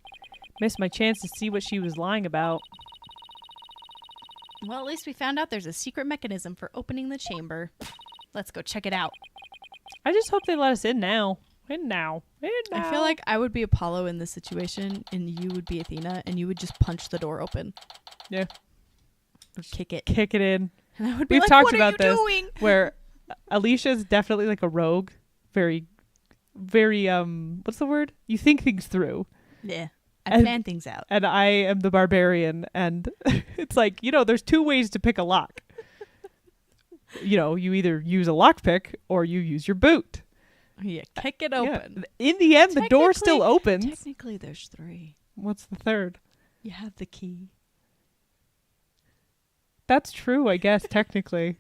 Missed my chance to see what she was lying about. Well, at least we found out there's a secret mechanism for opening the chamber. Let's go check it out. I just hope they let us in now. In now. I feel like I would be Apollo in this situation, and you would be Athena, and you would just punch the door open. Yeah. Or kick it. Kick it in. And I would be We've like, talked what about are you this. doing? Where Alicia's definitely like a rogue. Very, very, what's the word? You think things through. Yeah. I And- plan things out. And I am the barbarian. And it's like, there's two ways to pick a lock. You either use a lockpick or you use your boot. Yeah, kick it Yeah. open. In the end, the door still Technically- opens. Technically, there's 3. What's the third? You have the key. That's true, I guess, technically.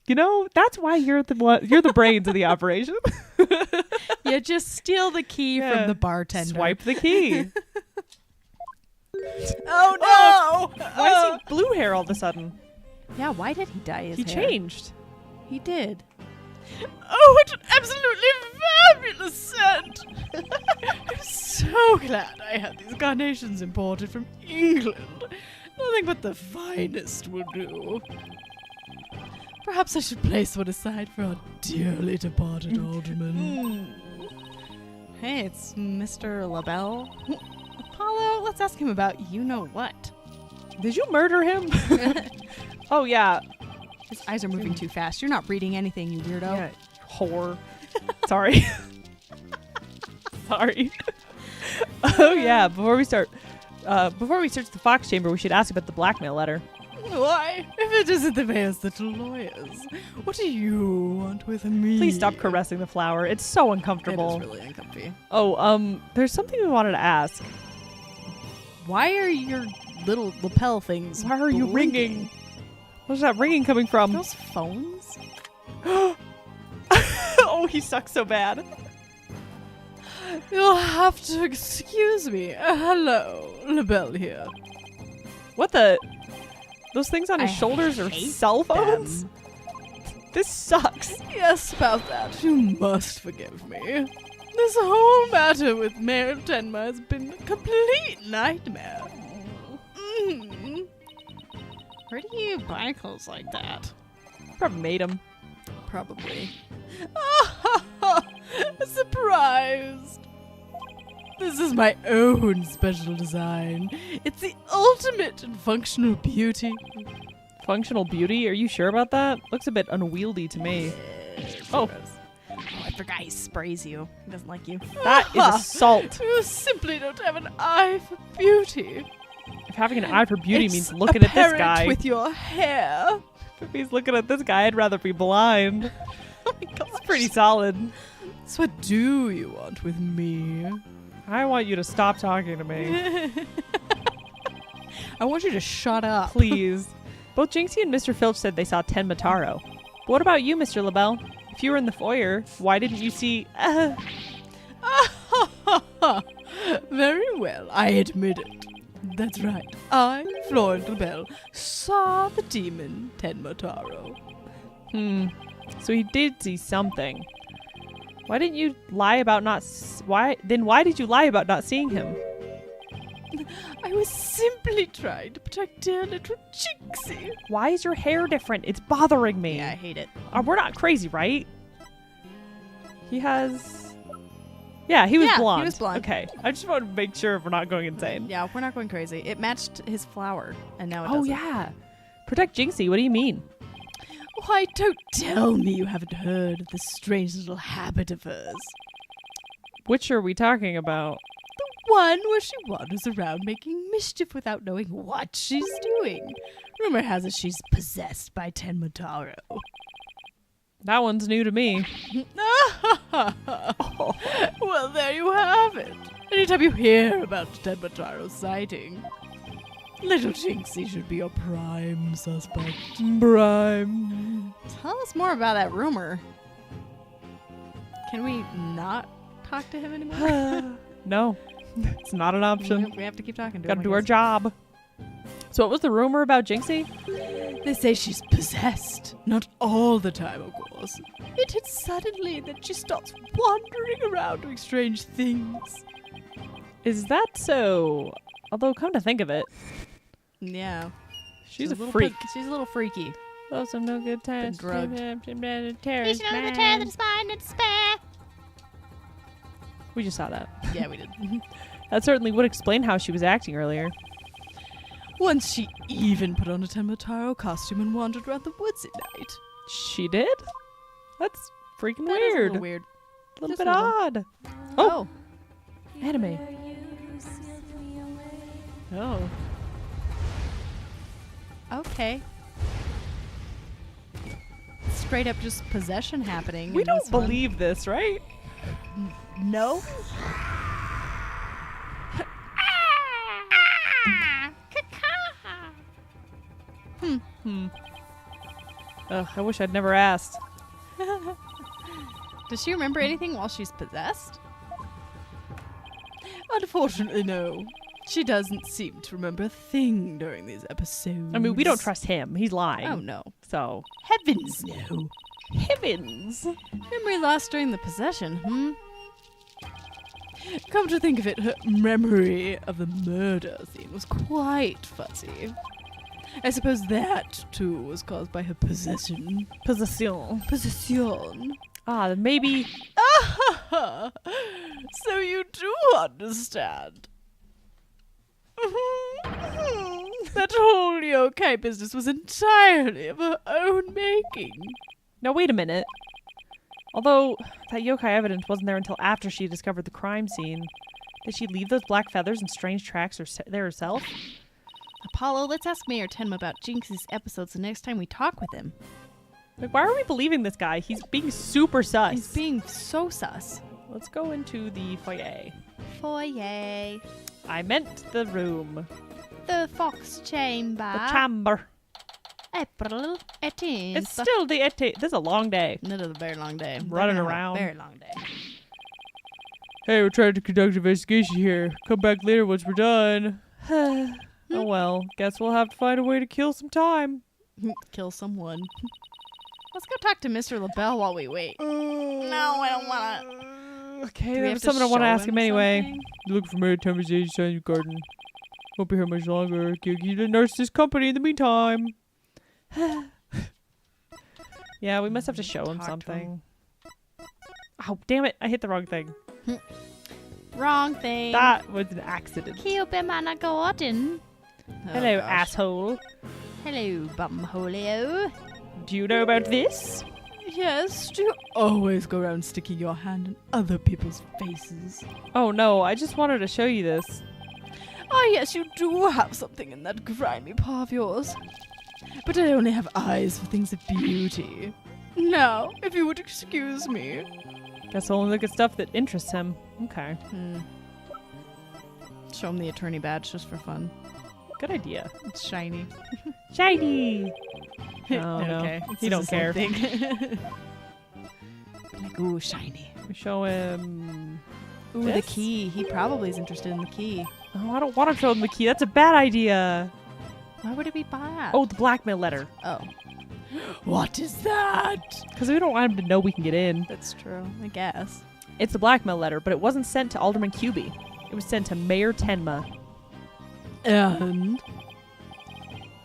That's why you're the brains of the operation. You just steal the key Yeah. from the bartender. Swipe the key. Oh no! Why is he blue hair all of a sudden? Yeah, why did he dye his He hair? changed. He did. Oh, what an absolutely fabulous scent! I'm so glad I had these carnations imported from England. Nothing but the finest will do. Perhaps I should place one aside for our dearly departed alderman. Hey, it's Mr. LaBelle. Apollo, let's ask him about you-know-what. Did you murder him? Oh, yeah. His eyes are moving too fast. You're not reading anything, you weirdo. Yeah, whore. Sorry. Sorry. Oh, yeah. Before we search the Fox Chamber, we should ask about the blackmail letter. Why? If it isn't the mayor's little lawyers, what do you want with me? Please stop caressing the flower. It's so It uncomfortable. is really uncomfy. Oh, there's something we wanted to ask. Why are your little lapel things Why are you blinking? ringing? Where's that ringing coming from? Those phones? Oh, he sucks so bad. You'll have to excuse me. Hello, LaBelle here. What the? Those things on his I shoulders are hate cell phones? them. This sucks. Yes, about that. You must forgive me. This whole matter with Mayor Tenma has been a complete nightmare. Mm. Where do you buy clothes like that? Probably made him. Probably. Surprised. This is my own special design. It's the ultimate in functional beauty. Functional beauty? Are you sure about that? Looks a bit unwieldy to me. Oh. I forgot he sprays you. He doesn't like you. That is assault. You simply don't have an eye for beauty. If having an eye for beauty It's means looking at this apparent guy. with your hair. If he's looking at this guy, I'd rather be blind. Oh my gosh. It's pretty solid. So what do you want with me? I want you to stop talking to me. I want you to shut up. Please. Both Jinxie and Mr. Filch said they saw Ten Mataro. But what about you, Mr. LaBelle? If you were in the foyer, why didn't you see... Very well, I admit it. That's right. I, Florent LaBelle, saw the demon Tenmataro. So he did see something. Why didn't you lie about not... Why did you lie about not seeing him? I was simply trying to protect dear little Jinxie. Why is your hair different? It's bothering me. Yeah, I hate it. We're not crazy, right? He has... Yeah, he was Yeah, he blonde. was blonde. Okay. I just want to make sure we're not going insane. Yeah, we're not going crazy. It matched his flower, and now it Oh, doesn't. yeah. Protect Jinxie. What do you mean? Why, don't tell me you haven't heard of this strange little habit of hers. Which are we talking about? One where she wanders around making mischief without knowing what she's doing. Rumor has it she's possessed by Tenmataro. That one's new to me. Well, there you have it. Anytime you hear about Tenmataro's sighting, little Jinxie should be a prime suspect. Prime. Tell us more about that rumor. Can we not talk to him anymore? No. It's not an option. We have to keep talking to him. Gotta I do our guess. job. So what was the rumor about Jinxie? They say she's possessed. Not all the time, of course. It hits suddenly, then she starts wandering around doing strange things. Is that so? Although, come to think of it, Yeah. she's a little freak. She's a little freaky. Oh, some no good times. drugged. Terrorist Vision of the terror that man. is fine and despair. We just saw that. Yeah, we did. That certainly would explain how she was acting earlier. Once she even put on a Tenmataro costume and wandered around the woods at night. She did? That's freaking That is a weird. little weird. A little Just bit a little. odd. Oh. Anime. Oh. Okay. Straight up just possession happening. We in don't this one. believe this, right? No. Ugh, I wish I'd never asked. Does she remember anything while she's possessed? Unfortunately, no. She doesn't seem to remember a thing during these episodes. I mean, we don't trust him. He's lying. Oh, no. So, Heavens, no. heavens. Memory lost during the possession, Come to think of it, her memory of the murder scene was quite fuzzy. I suppose that, too, was caused by her possession. Possession. Possession. Ah, maybe. So you do understand. That whole yokai business was entirely of her own making. Now, wait a minute. Although that yokai evidence wasn't there until after she discovered the crime scene, did she leave those black feathers and strange tracks there herself? Apollo, let's ask Mayor Tenma about Jinx's episodes the next time we talk with him. Like, why are we believing this guy? He's being super sus. He's being so sus. Let's go into the foyer. Foyer. I meant the room. The Fox Chamber. The chamber. April 18th. It's still the This is a long day. It is a very long day. Running around. Very long day. Hey, we're trying to conduct an investigation here. Come back later once we're done. Oh well, guess we'll have to find a way to kill some time. Kill someone. Let's go talk to Mr. LaBelle while we wait. No, I don't want to. Okay, there's something I want to ask him anyway. Something? You look for Mary Tenma's age in your garden. Won't be here much longer. Keep the nurse's company in the meantime. Yeah, we must have to show him Talk to something. Oh, damn it. I hit the wrong thing. Wrong thing. That was an accident. Kilbemana Gordon. Hello, gosh. asshole. Hello, bumholio. Do you know about this? Yes, do you always go around sticking your hand in other people's faces? Oh no, I just wanted to show you this. Oh yes, you do have something in that grimy paw of yours. But I only have eyes for things of beauty. Now, if you would excuse me. Guess I'll only look at stuff that interests him. Okay. Show him the attorney badge just for fun. Good idea. It's shiny. Shiny! Oh, no. Okay. He don't care. Like, ooh, shiny. We show him... Ooh, This? the key. He probably is interested in the key. Oh, I don't want to show him the key. That's a bad idea. Why would it be bad? Oh, the blackmail letter. Oh. What is that? Because we don't want him to know we can get in. That's true, I guess. It's the blackmail letter, but it wasn't sent to Alderman Cubey. It was sent to Mayor Tenma. And?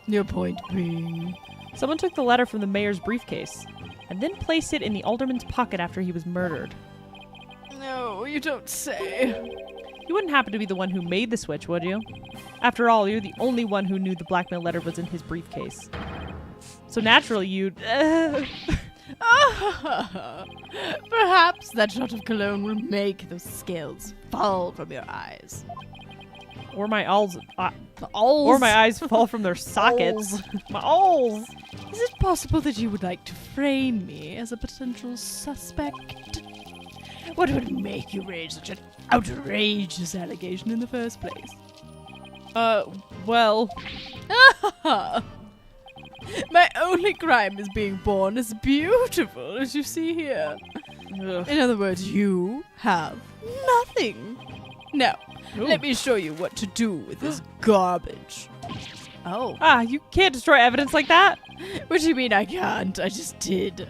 Your point being? Someone took the letter from the mayor's briefcase and then placed it in the alderman's pocket after he was murdered. No, you don't say. You wouldn't happen to be the one who made the switch, would you? After all, you're the only one who knew the blackmail letter was in his briefcase. So naturally you'd... Perhaps that shot of cologne will make those scales fall from your eyes. Or my owls... The owls. or my eyes fall from their sockets. My owls! Is it possible that you would like to frame me as a potential suspect? What would make you raise such an outrageous allegation in the first place? Well... My only crime is being born as beautiful as you see here. Ugh. In other words, you have nothing. Now, let me show you what to do with this garbage. Oh. Ah, you can't destroy evidence like that! What do you mean I can't? I just did.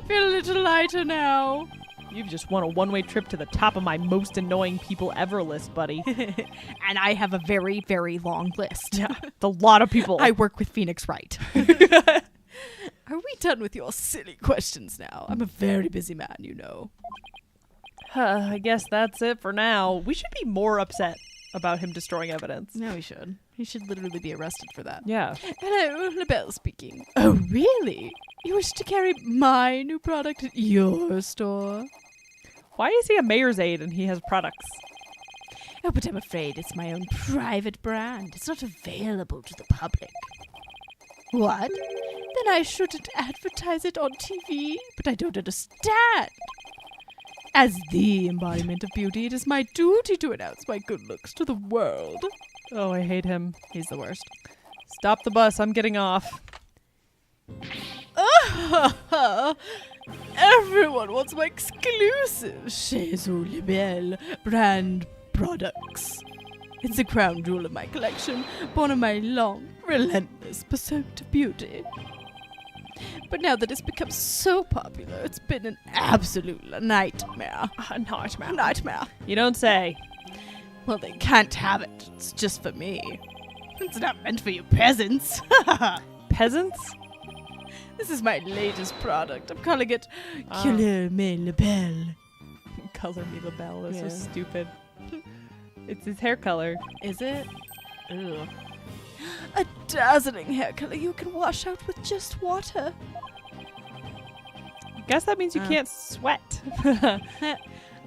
Feel a little lighter now. You've just won a one-way trip to the top of my most annoying people ever list, buddy. And I have a very, very long list. Yeah, it's a lot of people. I work with Phoenix Wright. Are we done with your silly questions now? I'm a very busy man, you know. I guess that's it for now. We should be more upset about him destroying evidence. Yeah, we should. He should literally be arrested for that. Yeah. Hello, LaBelle speaking. Oh, really? You wish to carry my new product at your store? Why is he a mayor's aide and he has products? Oh, but I'm afraid it's my own private brand. It's not available to the public. What? Then I shouldn't advertise it on TV? But I don't understand. As the embodiment of beauty, it is my duty to announce my good looks to the world. Oh, I hate him. He's the worst. Stop the bus. I'm getting off. Everyone wants my exclusive Chez Belle brand products. It's a crown jewel of my collection, born of my long, relentless pursuit of beauty. But now that it's become so popular, it's been an absolute nightmare. A nightmare. A nightmare. You don't say. Well, they can't have it. It's just for me. It's not meant for you peasants. Peasants? This is my latest product. I'm calling it Ah. Couleur Me La Belle. Color me LaBelle. That's Yeah. so stupid. It's his hair color. Is it? Ugh. A dazzling hair color you can wash out with just water. Guess that means you can't sweat.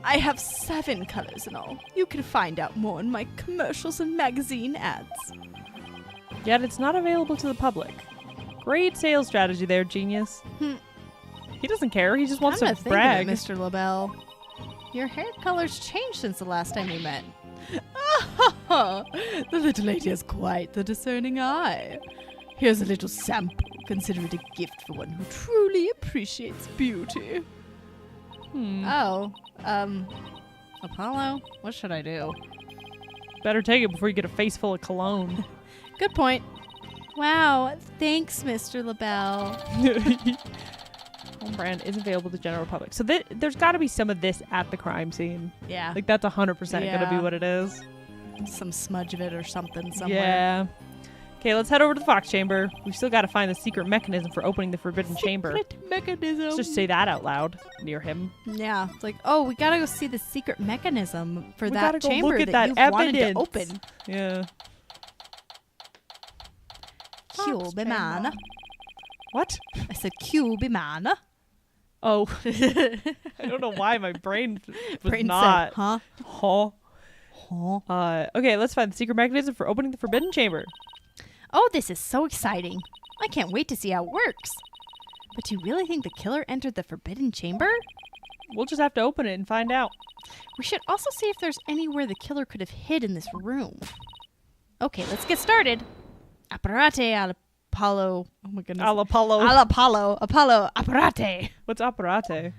I have 7 colors in all. You can find out more in my commercials and magazine ads. Yet it's not available to the public. Great sales strategy there, genius. He doesn't care. He just wants I'm to not thinking brag. it, Mr. LaBelle. Your hair color's changed since the last time we met. The little lady has quite the discerning eye. Here's a little sample. Consider it a gift for one who truly appreciates beauty. Oh, Apollo, what should I do? Better take it before you get a face full of cologne. Good point. Wow, thanks, Mr. LaBelle. Home brand is available to the general public. So there's got to be some of this at the crime scene. Yeah. Like that's 100% going to be Yeah. what it is. Some smudge of it or something somewhere. Yeah. Okay, let's head over to the Fox Chamber. We've still got to find the secret mechanism for opening the Forbidden Chamber. Secret mechanism. Let's just say that out loud near him. Yeah, it's like, oh, we gotta go see the secret mechanism for We that gotta go chamber look at that that you've wanted to evidence. open. Yeah. Cube man. What? I said cube man. Oh. I don't know why my brain was Brain not. said, huh? Huh? Huh? Okay, let's find the secret mechanism for opening the Forbidden Chamber. Oh, this is so exciting. I can't wait to see how it works. But do you really think the killer entered the Forbidden Chamber? We'll just have to open it and find out. We should also see if there's anywhere the killer could have hid in this room. Okay, let's get started. Apparate al Apollo. Oh my goodness. Al Apollo. Al Apollo. Apollo apparate. What's apparate?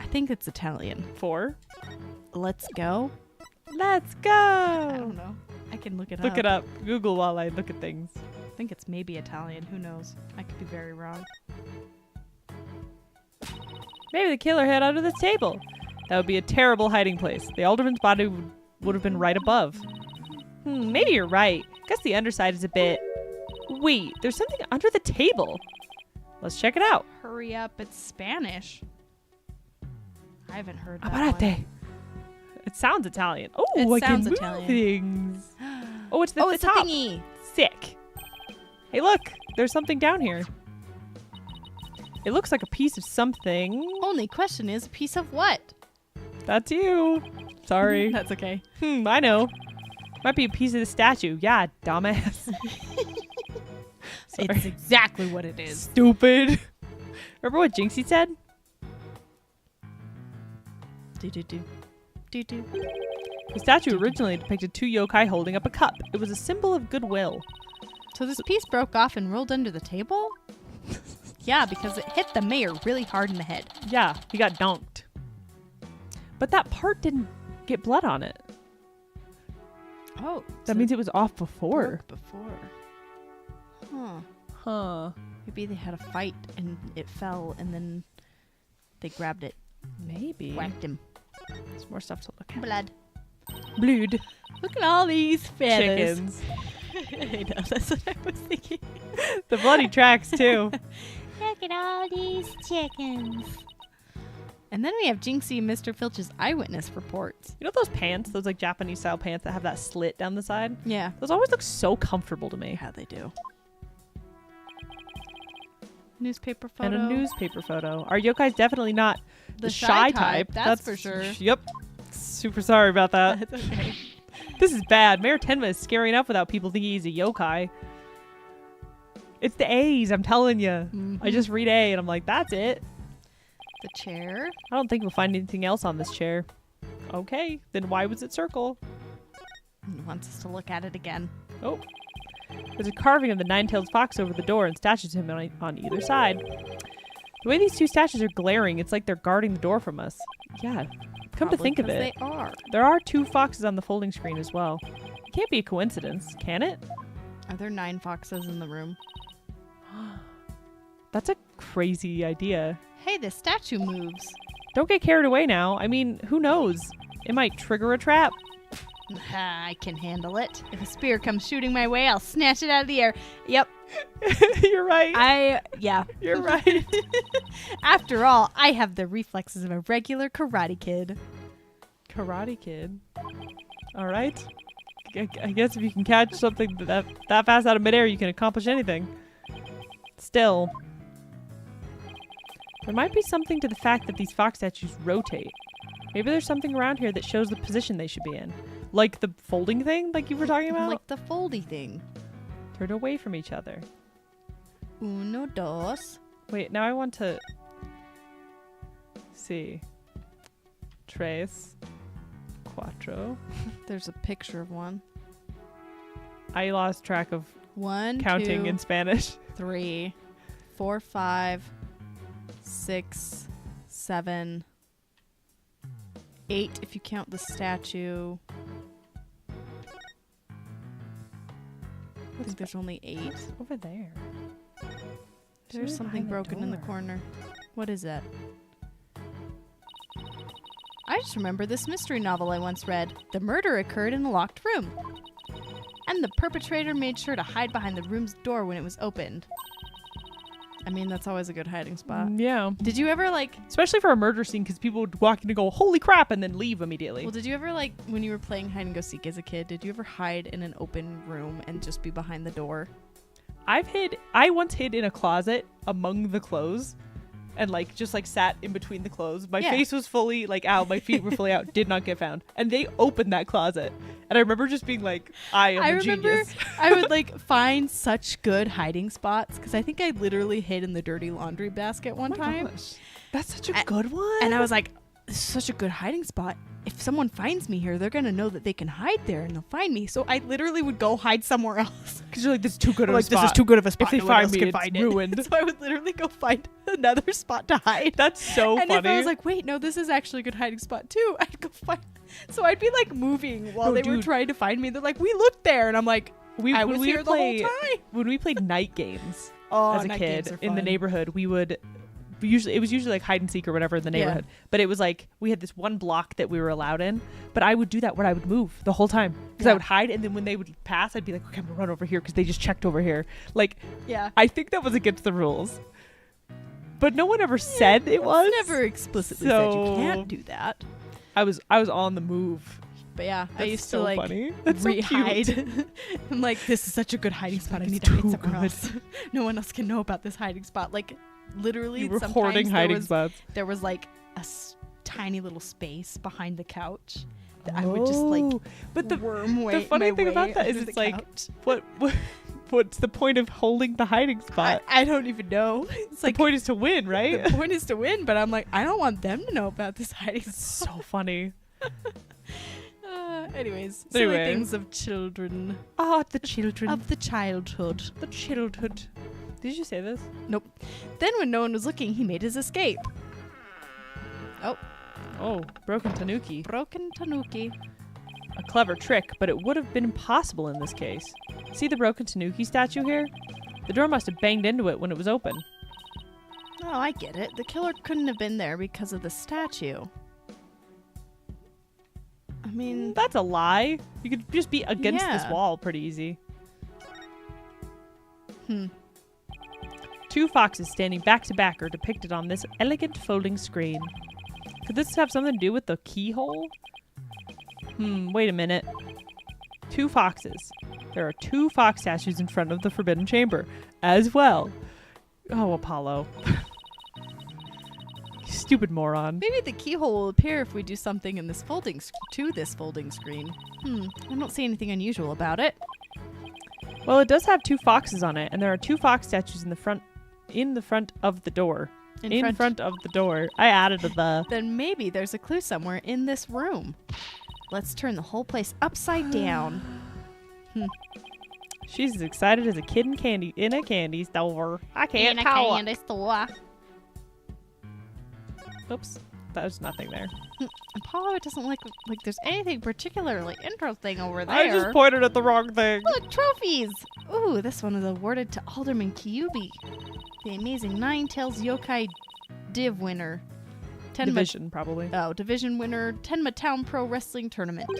I think it's Italian. For? Let's go. Let's go. I don't know. I can look it up. Look it up. Google while I look at things. I think it's maybe Italian. Who knows? I could be very wrong. Maybe the killer hid under this table. That would be a terrible hiding place. The alderman's body would have been right above. Maybe you're right. Guess the underside is a bit... Wait, there's something under the table. Let's check it out. Hurry up. It's Spanish. I haven't heard that Apparate. one. It sounds Italian. Oh, It I sounds can move Italian. things. Oh, it's the, Oh, the it's a top. thingy. Sick. Hey, look. There's something down here. It looks like a piece of something. Only question is, a piece of what? That's you. Sorry. That's okay. I know. Might be a piece of the statue. Yeah, dumbass. Sorry. It's exactly what it is. Stupid. Remember what Jinxie said? Do-do-do. Do-do. The statue originally depicted 2 yokai holding up a cup. It was a symbol of goodwill. So this piece broke off and rolled under the table? Yeah, because it hit the mayor really hard in the head. Yeah, he got dunked. But that part didn't get blood on it. Oh. That means it was off before. before. Huh. Huh. Maybe they had a fight and it fell and then they grabbed it. Maybe. Whacked him. There's more stuff to look at. Blood. Blood. Look at all these feathers. Chickens. I know, that's what I was thinking. The bloody tracks, too. Look at all these chickens. And then we have Jinxie and Mr. Filch's eyewitness reports. You know those pants, those like Japanese style pants that have that slit down the side? Yeah. Those always look so comfortable to me. How they do. Newspaper photo. And a newspaper photo. Our yokai's definitely not The shy shy type. type, that's for sure. Yep. Super sorry about that. That's okay. This is bad. Mayor Tenma is scary enough without people thinking he's a yokai. It's the A's, I'm telling you. I just read A and I'm like, that's it. The chair. I don't think we'll find anything else on this chair. Okay, then why was it circle? He wants us to look at it again. Oh. There's a carving of the nine-tailed fox over the door and statues of him on either side. The way these two statues are glaring, it's like they're guarding the door from us. Yeah, come to Probably think of 'cause it. They are. There are two foxes on the folding screen as well. It can't be a coincidence, can it? Are there 9 foxes in the room? That's a crazy idea. Hey, the statue moves. Don't get carried away now. I mean, who knows? It might trigger a trap. I can handle it. If a spear comes shooting my way, I'll snatch it out of the air. Yep. You're right. Yeah. You're right. After all, I have the reflexes of a regular Karate Kid. Karate Kid. All right. I guess if you can catch something that fast out of midair, you can accomplish anything. Still, there might be something to the fact that these fox statues rotate. Maybe there's something around here that shows the position they should be in. Like the folding thing, like you were talking about? Like the foldy thing. Turn away from each other. Uno, dos. Wait, now I want to see. Tres. Cuatro. There's a picture of one. I lost track of 1, counting 2, in Spanish. 3, 4, 5, 6, 7, 8 if you count the statue. I think there's only 8. Over there. There's something broken in the corner. What is that? I just remember this mystery novel I once read. The murder occurred in a locked room. And the perpetrator made sure to hide behind the room's door when it was opened. I mean, that's always a good hiding spot. Yeah. Did you ever, like... Especially for a murder scene, because people would walk in and go, holy crap, and then leave immediately. Well, did you ever, like, when you were playing hide and go seek as a kid, did you ever hide in an open room and just be behind the door? I once hid in a closet among the clothes and just sat in between the clothes. My face was fully out, my feet were fully out, did not get found. And they opened that closet. And I remember just being like, I am a genius. I would find such good hiding spots because I think I literally hid in the dirty laundry basket one time. Gosh. That's such a good one. And I was like, this is such a good hiding spot. If someone finds me here, they're going to know that they can hide there and they'll find me. So I literally would go hide somewhere else. Because you're like, this is too good of a spot. This is too good of a spot. If they No one find else me, can it's find it. ruined. So I would literally go find another spot to hide. That's so and funny. if I was like, wait, no, this is actually a good hiding spot too, I'd go find. So I'd be moving while they were trying to find me. They're like, we looked there. And I'm like, I was here the whole time. When we played night games Oh, as a night kid games are in the fun. neighborhood, it was usually hide and seek or whatever in the neighborhood. But it was we had this one block that we were allowed in, but I would do that when I would move the whole time because I would hide, and then when they would pass, I'd be like, okay, I'm gonna run over here because they just checked over here. I think that was against the rules, but no one ever said it was. Never explicitly said you can't do that. I was on the move. But yeah, That's I used so to funny. That's so cute. re-hide. I'm like, this is such a good hiding spot. I need It's to hide too somewhere good. else. No one else can know about this hiding spot. Literally, You were sometimes hoarding hiding spots. there was a tiny little space behind the couch that I would just but the worm way. the funny my thing way about that is under it's the couch. what's the point of holding the hiding spot? I don't even know. It's The point is to win, right? the point is to win, but I'm like, I don't want them to know about this hiding spot. So funny. Anyways, silly Anyway. things of children. Ah, the children. Of the childhood. the childhood. Did you say this? Nope. Then when no one was looking, he made his escape. Oh, broken tanuki. Broken tanuki. A clever trick, but it would have been impossible in this case. See the broken tanuki statue here? The door must have banged into it when it was open. Oh, I get it. The killer couldn't have been there because of the statue. I mean, That's a lie. You could just be against this Yeah. wall pretty easy. Two foxes standing back to back are depicted on this elegant folding screen. Could this have something to do with the keyhole? Wait a minute. 2 foxes. There are 2 fox statues in front of the Forbidden Chamber as well. Oh, Apollo. Stupid moron. Maybe the keyhole will appear if we do something in this folding screen. I don't see anything unusual about it. Well, it does have 2 foxes on it, and there are 2 fox statues in the front of the door. In front of the door. I added the. Then maybe there's a clue somewhere in this room. Let's turn the whole place upside down. She's as excited as a kid in a candy store. I can't tell. candy store. Oops, that was nothing there. Apollo, it doesn't look like there's anything particularly interesting over there. I just pointed at the wrong thing. Look, trophies! Ooh, this one is awarded to Alderman Kyubi, the amazing Nine-Tails Yokai Div winner. Division, probably. Division winner, Tenma Town Pro Wrestling Tournament.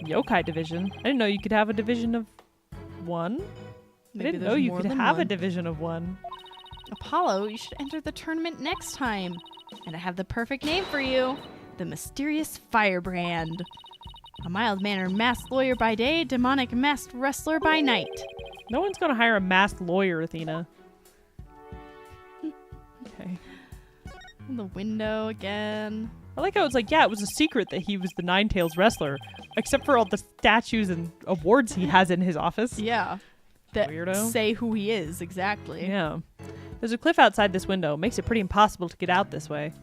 Yokai division. I didn't know you could have a division of 1. I didn't know you could have a division of 1. Apollo, you should enter the tournament next time. And I have the perfect name for you. The Mysterious Firebrand. A mild-mannered masked lawyer by day, demonic masked wrestler by night. No one's going to hire a masked lawyer, Athena. Okay. In the window again. I like how it's like, yeah, it was a secret that he was the Nine-Tails wrestler, except for all the statues and awards he has in his office. Yeah. That Weirdo. say who he is, exactly. Yeah. There's a cliff outside this window. Makes it pretty impossible to get out this way.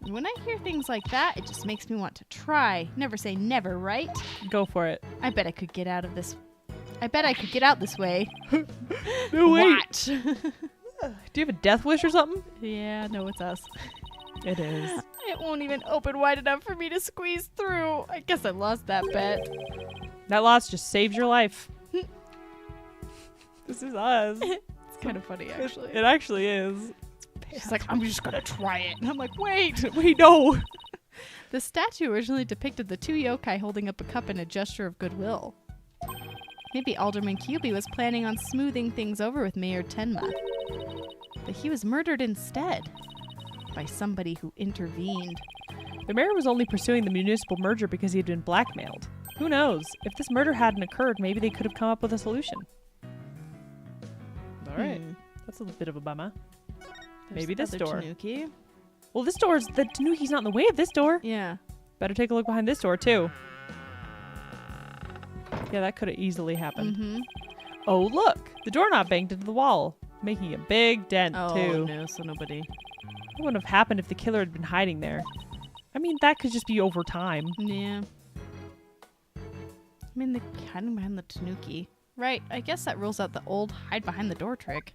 When I hear things like that, it just makes me want to try. Never say never, right? Go for it. I bet I could get out this way. No, wait. Watch. Do you have a death wish or something? Yeah, no, it's us. It is. It won't even open wide enough for me to squeeze through. I guess I lost that bet. That loss just saved your life. This is us. It's kind of funny, actually. It actually is. She's like, I'm just gonna try it. And I'm like, wait. Wait, no. The statue originally depicted the 2 yokai holding up a cup in a gesture of goodwill. Maybe Alderman Kyubi was planning on smoothing things over with Mayor Tenma. But he was murdered instead. By somebody who intervened. The mayor was only pursuing the municipal merger because he had been blackmailed. Who knows? If this murder hadn't occurred, maybe they could have come up with a solution. All right. That's a little bit of a bummer. Maybe this door. Tanuki. Well, the Tanuki's not in the way of this door. Yeah. Better take a look behind this door, too. Yeah, that could have easily happened. Mm-hmm. Oh, look! The doorknob banged into the wall, making a big dent, too. Oh, no, so nobody. What would have happened if the killer had been hiding there? I mean, that could just be over time. Yeah. I mean, they're hiding behind the Tanuki. Right, I guess that rules out the old hide behind the door trick.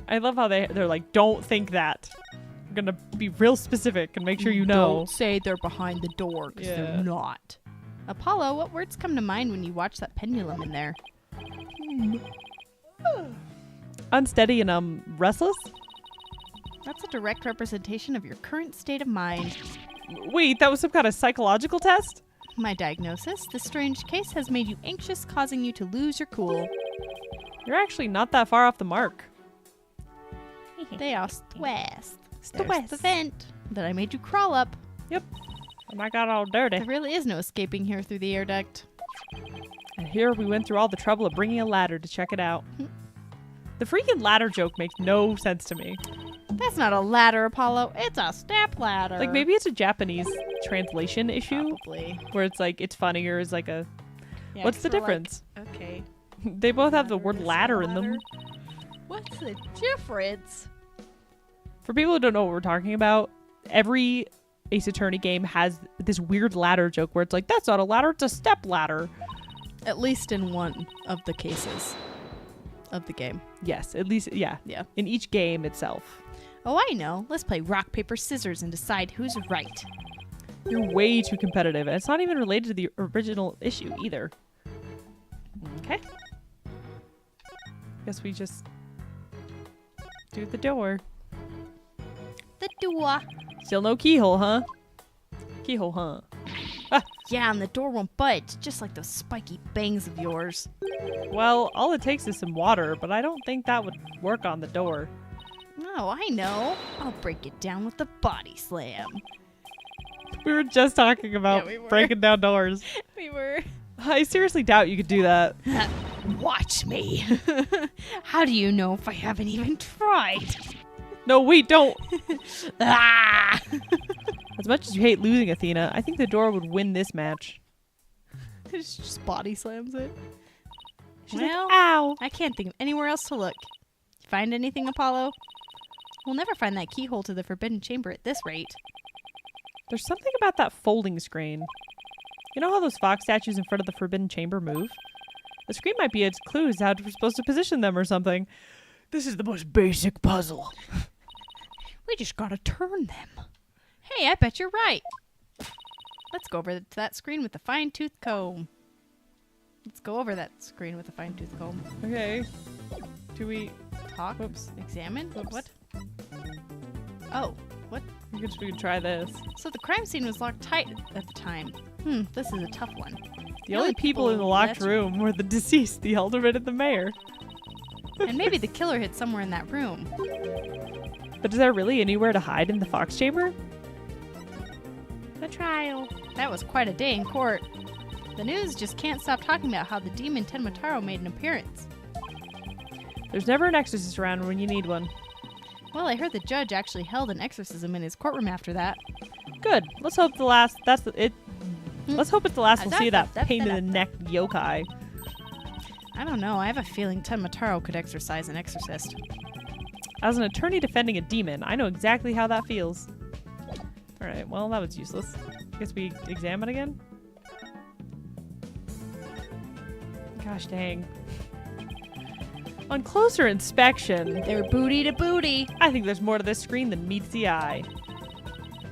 I love how they're like, don't think that. I'm gonna be real specific and make sure you know. Don't say they're behind the door, because they're not. Apollo, what words come to mind when you watch that pendulum in there? Unsteady and restless? That's a direct representation of your current state of mind. Wait, that was some kind of psychological test? My diagnosis, this strange case has made you anxious, causing you to lose your cool. You're actually not that far off the mark. They are stressed. Stressed. The vent that I made you crawl up. Yep. And I got all dirty. There really is no escaping here through the air duct. And here we went through all the trouble of bringing a ladder to check it out. The freaking ladder joke makes no sense to me. That's not a ladder, Apollo. It's a step ladder. Like, maybe it's a Japanese translation issue. Probably. Where it's like, it's funnier as like a... Yeah, What's the 'cause we're difference? Like, okay. They both have the word Is ladder in them. What's the difference? For people who don't know what we're talking about, every Ace Attorney game has this weird ladder joke where it's like, that's not a ladder, it's a step ladder. At least in one of the cases of the game. Yes, at least, yeah. Yeah. In each game itself. Oh, I know. Let's play rock, paper, scissors and decide who's right. You're way too competitive, and it's not even related to the original issue either. Okay. Guess we just do the door. The door. Still no keyhole, huh? Keyhole, huh? Yeah, and the door won't budge, just like those spiky bangs of yours. Well, all it takes is some water, but I don't think that would work on the door. Oh, I know. I'll break it down with the body slam. We were just talking about Yeah, we were. breaking down doors. We were. I seriously doubt you could do that. Watch me. How do you know if I haven't even tried? No, wait, don't. Ah! As much as you hate losing, Athena, I think the door would win this match. She just body slams it. She's Well, like, ow. I can't think of anywhere else to look. You find anything, Apollo? We'll never find that keyhole to the forbidden chamber at this rate. There's something about that folding screen. You know how those fox statues in front of the forbidden chamber move? The screen might be a clue as to how we're supposed to position them or something. This is the most basic puzzle. We just gotta turn them. Hey, I bet you're right. Let's go over to that screen with the fine-tooth comb. Let's go over that screen with the fine-tooth comb. Okay. Do we... Talk. Whoops. Examine. Whoops. What? Oh, what? I guess we could try this. So the crime scene was locked tight at the time. This is a tough one. The only people in the locked room were the deceased, the alderman, and the mayor. And maybe the killer hid somewhere in that room. But is there really anywhere to hide in the fox chamber? The trial. That was quite a day in court. The news just can't stop talking about how the demon Tenmataro made an appearance. There's never an exorcist around when you need one. Well, I heard the judge actually held an exorcism in his courtroom after that. Good. Let's hope the last. That's the, it. Let's hope it's the last we'll see of that pain in the neck yokai. I don't know. I have a feeling Tenmataro could exorcise an exorcist. As an attorney defending a demon, I know exactly how that feels. All right. Well, that was useless. Guess we examine again. Gosh dang. On closer inspection, They're booty to booty. I think there's more to this screen than meets the eye.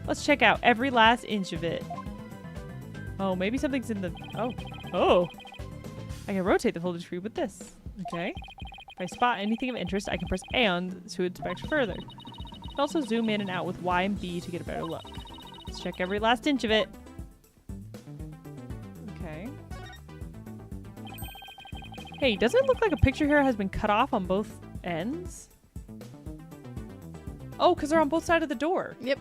Let's check out every last inch of it. Oh, maybe something's in the... Oh. I can rotate the folded screen with this. Okay. If I spot anything of interest, I can press A on to inspect further. I can also zoom in and out with Y and B to get a better look. Let's check every last inch of it. Okay. Hey, doesn't it look like a picture here has been cut off on both ends? Oh, because they're on both sides of the door. Yep.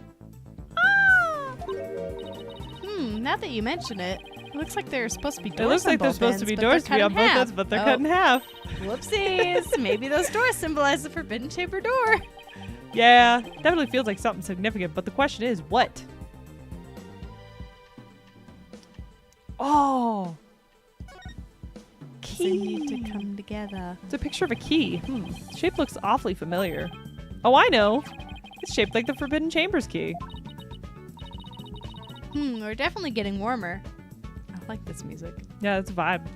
Now that you mention it, it looks like they're supposed to be doors. It looks like they're supposed to be doors to be on both ends, but they're cut in half. Whoopsies. Maybe those doors symbolize the forbidden chamber door. Yeah, definitely feels like something significant, but the question is, what? Oh! They need to come together. It's a picture of a key. The shape looks awfully familiar. Oh, I know! It's shaped like the Forbidden Chambers key. We're definitely getting warmer. I like this music. Yeah, that's a vibe.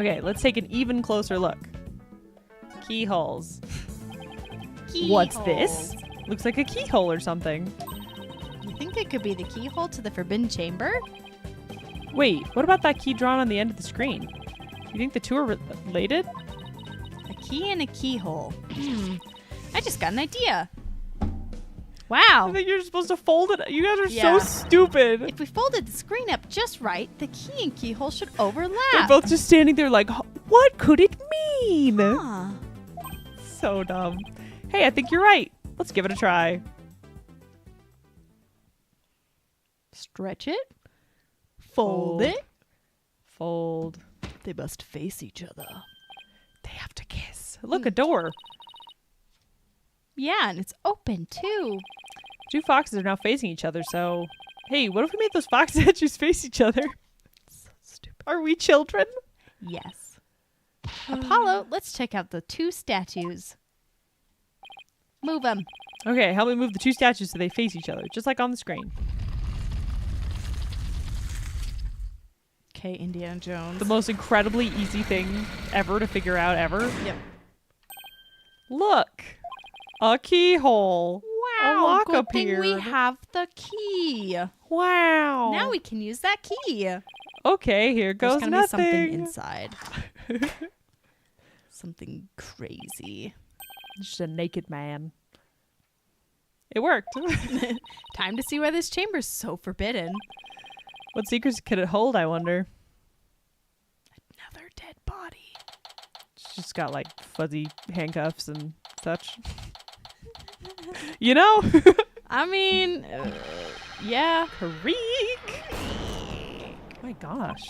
Okay, let's take an even closer look. Keyholes. What's this? Looks like a keyhole or something. You think it could be the keyhole to the forbidden chamber? Wait, what about that key drawn on the end of the screen? You think the two are related? A key and a keyhole. I just got an idea. Wow. I think you're supposed to fold it. You guys are Yeah. so stupid. If we folded the screen up just right, the key and keyhole should overlap. They're both just standing there like, what could it mean? Huh. So dumb. Hey, I think you're right. Let's give it a try. Stretch it. Fold it. Fold. They must face each other. They have to kiss. Look, a door. Yeah, and it's open too. Two foxes are now facing each other, so... Hey, what if we made those fox statues face each other? So stupid. Are we children? Yes. Apollo, let's check out the two statues. Move them. Okay, help me move the two statues so they face each other, just like on the screen. Okay, Indiana Jones. The most incredibly easy thing ever to figure out ever. Yep. Look! A keyhole. A Wow, lock good thing we appeared. have the key. Wow. Now we can use that key. Okay, here There's goes gonna nothing. be something inside. Something crazy. Just a naked man. It worked. Time to see why this chamber's so forbidden. What secrets could it hold, I wonder? Another dead body. It's just got like fuzzy handcuffs and such. You know? I mean, yeah. Creak. My gosh.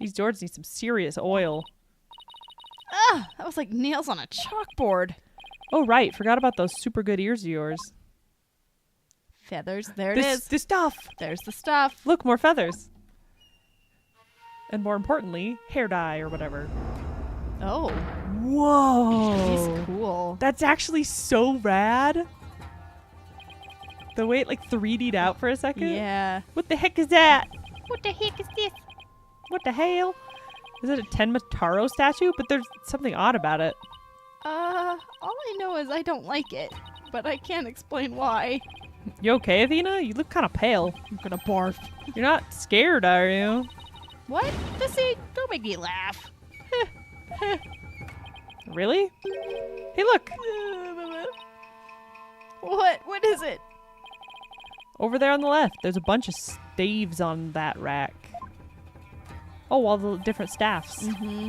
These doors need some serious oil. Ah, that was like nails on a chalkboard. Oh, right. Forgot about those super good ears of yours. Feathers. There it is. The stuff. There's the stuff. Look, more feathers. And more importantly, hair dye or whatever. Oh, Whoa. he's cool. That's actually so rad. The way it like 3D'd out for a second. Yeah. What the heck is that? What the heck is this? What the hell? Is it a Tenmataro statue? But there's something odd about it. All I know is I don't like it, but I can't explain why. You okay, Athena? You look kind of pale. I'm gonna barf. You're not scared, are you? What? Missy, don't make me laugh. Really? Hey, look. What? What is it? Over there on the left, there's a bunch of staves on that rack. Oh, all the different staffs. Mm-hmm.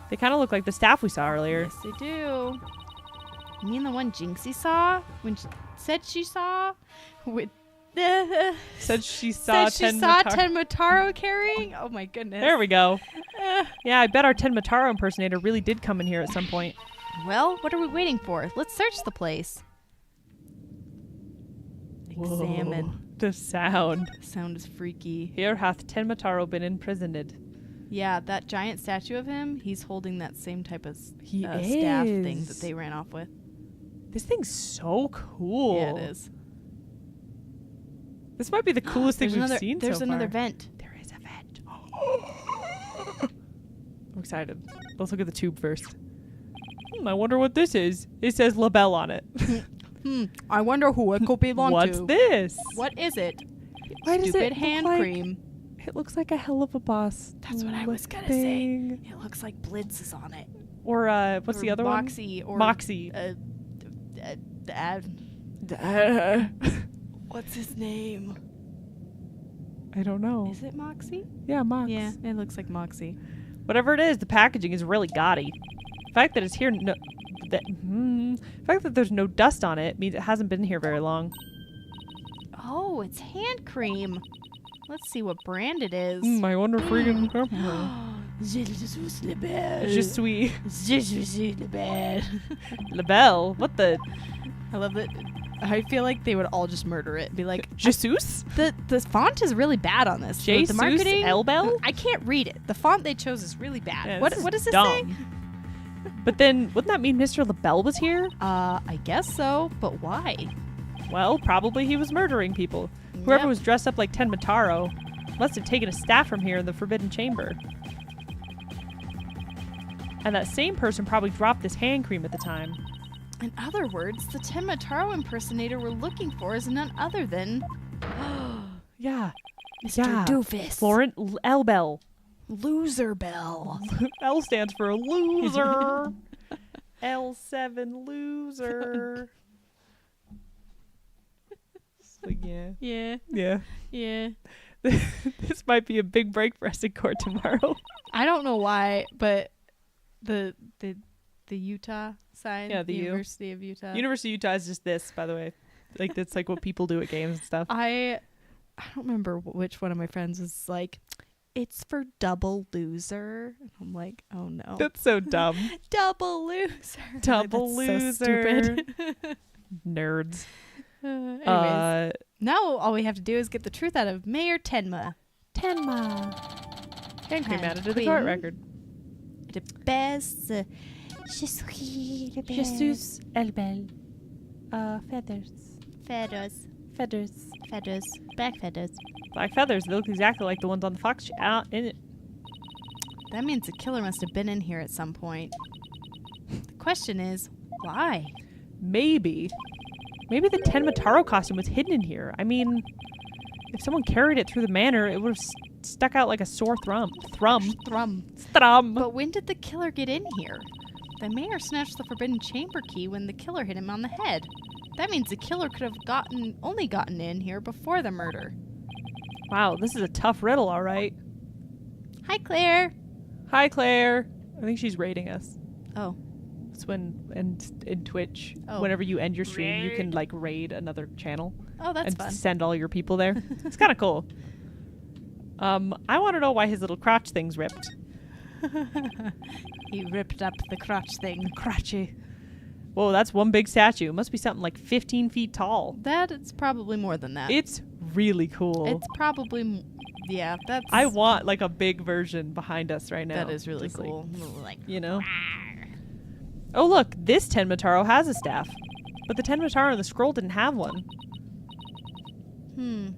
They kind of look like the staff we saw earlier. Yes, they do. You mean the one Jinxie saw when she said she saw? With Said she saw Tenmataro carrying? Oh my goodness. There we go. Yeah, I bet our Tenmataro impersonator really did come in here at some point. Well, what are we waiting for? Let's search the place. Examine. Whoa, the sound. Sound is freaky. Here hath Tenmataro been imprisoned. Yeah, that giant statue of him, he's holding that same type of He staff thing is. that they ran off with. This thing's so cool. Yeah, it is. This might be the coolest thing we've seen There's so another far. vent. There is a vent. I'm excited. Let's look at the tube first. I wonder what this is. It says label on it. I wonder who it could belong What's to. this? What is it? Why does Stupid it hand look like, cream. It looks like a hell of a boss. That's what I was gonna thing. say. It looks like Blitz is on it. Or what's Or the other Moxie one? or Moxie. What's his name? I don't know. Is it Moxie? Yeah, Mox. Yeah, it looks like Moxie. Whatever it is, the packaging is really gaudy. The fact that it's here, the fact that there's no dust on it means it hasn't been here very long. Oh, it's hand cream. Let's see what brand it is. I wonder if we can. Je suis label. What the? I love it. I feel like they would all just murder it. Be like, Jesus? the font is really bad on this. The Jesus marketing, Elbel? I can't read it. The font they chose is really bad. Yeah, what this is does this dumb. say? But then, wouldn't that mean Mr. LaBelle was here? I guess so, but why? Well, probably he was murdering people. Whoever Yep. was dressed up like Tenmataro must have taken a staff from here in the Forbidden Chamber. And that same person probably dropped this hand cream at the time. In other words, the Tenmataro impersonator we're looking for is none other than Yeah. Mr. Yeah. Doofus. Florent Elbel. Loser Bell. L stands for loser. L7 loser. So yeah. Yeah, Yeah. yeah. This might be a big break for us in court tomorrow. I don't know why, but the Utah sign, Yeah, the U. University of Utah. University of Utah is just this, by the way. Like, that's like what people do at games and stuff. I don't remember which one of my friends was like, it's for double loser. And I'm like, oh no. That's so dumb. Double loser. Double That's loser. So stupid. Nerds. Anyways, now all we have to do is get the truth out of Mayor Tenma. Hand cream Hand added to the cream. court record. The best. Je suis le bel. Jesus Elbel. Feathers. Feathers. Feathers. Feathers. Black feathers. Black feathers. They look exactly like the ones on the fox in it. That means the killer must have been in here at some point. The question is, why? Maybe the Tenmataro costume was hidden in here. I mean, if someone carried it through the manor, it would have stuck out like a sore thrum. Thrum. But when did the killer get in here? The mayor snatched the forbidden chamber key when the killer hit him on the head. That means the killer could have only gotten in here before the murder. Wow, this is a tough riddle, all right. Hi, Claire. Hi, Claire. I think she's rating us. Oh. It's when in Twitch, Oh. whenever you end your stream, you can like raid another channel Oh, that's and fun. send all your people there. It's kind of cool. I want to know why his little crotch thing's ripped. He ripped up the crotch thing. Crotchy. Whoa, that's one big statue. It must be something like 15 feet tall. That it's probably more than that. It's really cool. It's probably, yeah. That's. I want like a big version behind us right now. That is really Just, like, cool. Like, you know. Oh look, this Tenmataro has a staff, but the Tenmataro in the scroll didn't have one.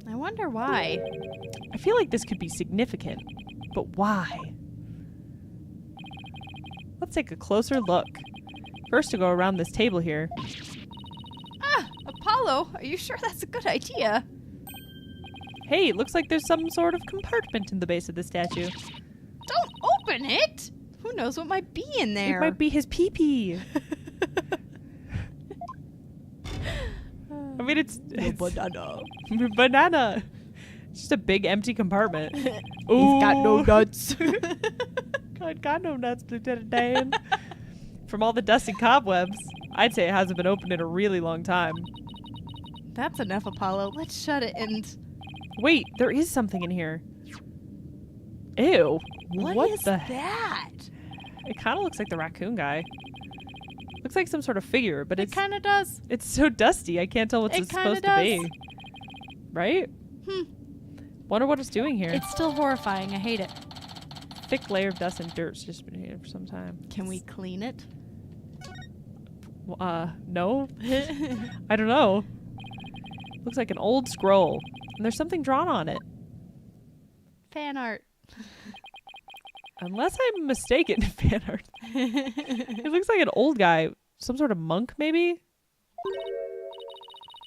I wonder why. I feel like this could be significant, but why? Let's take a closer look. First to go around this table here. Ah, Apollo, are you sure that's a good idea? Hey, it looks like there's some sort of compartment in the base of the statue. Don't open it. Who knows what might be in there? It might be his pee-pee. I mean, it's banana. banana. It's just a big empty compartment. He's got no Ooh. nuts. Got no nuts, Lieutenant Dan. From all the dust and cobwebs, I'd say it hasn't been opened in a really long time. That's enough, Apollo. Let's shut it and... Wait, there is something in here. Ew. What is the that? It kind of looks like the raccoon guy. Looks like some sort of figure, but It it's kind of does. it's so dusty. I can't tell what's It it's supposed kinda to be. Right? Wonder what it's doing here. It's still horrifying. I hate it. Thick layer of dust and dirt's just been here for some time. Can we clean it? No. I don't know. Looks like an old scroll, and there's something drawn on it. Fan art. Unless I'm mistaken, fan art. It looks like an old guy, some sort of monk, maybe.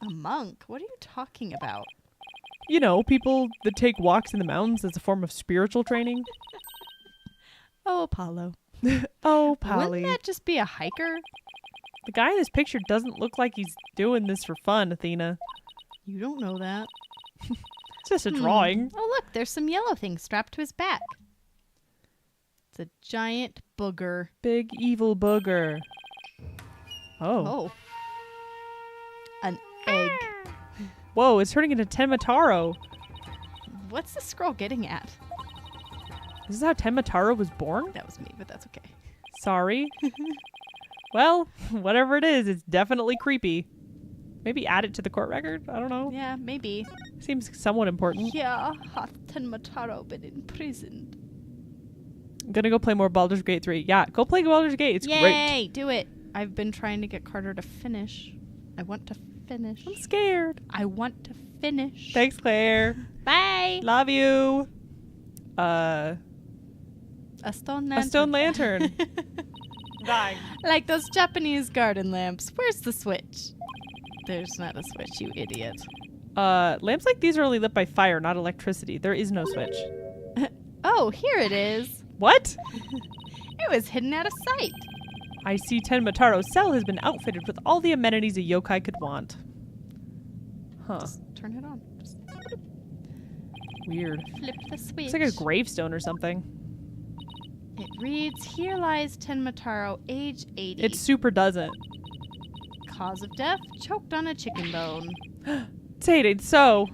A monk? What are you talking about? You know, people that take walks in the mountains as a form of spiritual training. Oh, Apollo. Oh, Polly. Wouldn't that just be a hiker? The guy in this picture doesn't look like he's doing this for fun, Athena. You don't know that. It's just a drawing. Oh, look, there's some yellow things strapped to his back. It's a giant booger. Big evil booger. Oh. Oh. An egg. Whoa, it's turning into Tenmataro. What's the scroll getting at? This is how Tenmataro was born? That was me, but that's okay. Sorry. Well, whatever it is, it's definitely creepy. Maybe add it to the court record? I don't know. Yeah, maybe. Seems somewhat important. Yeah, hath Tenmataro been imprisoned? I'm gonna go play more Baldur's Gate 3. Yeah, go play Baldur's Gate. It's great. Yay, do it. I've been trying to get Carter to finish. I want to finish. I'm scared. I want to finish. Thanks, Claire. Bye. Love you. A stone lantern. A stone lantern. Dying. Like those Japanese garden lamps. Where's the switch? There's not a switch, you idiot. Lamps like these are only lit by fire, not electricity. There is no switch. Oh, here it is. What? It was hidden out of sight. I see Tenmataro's cell has been outfitted with all the amenities a yokai could want. Huh. Just turn it on. Just Weird. flip the switch. It's like a gravestone or something. It reads, "Here lies Tenmataro, age 80. It super doesn't. Cause of death, choked on a chicken bone." It's so.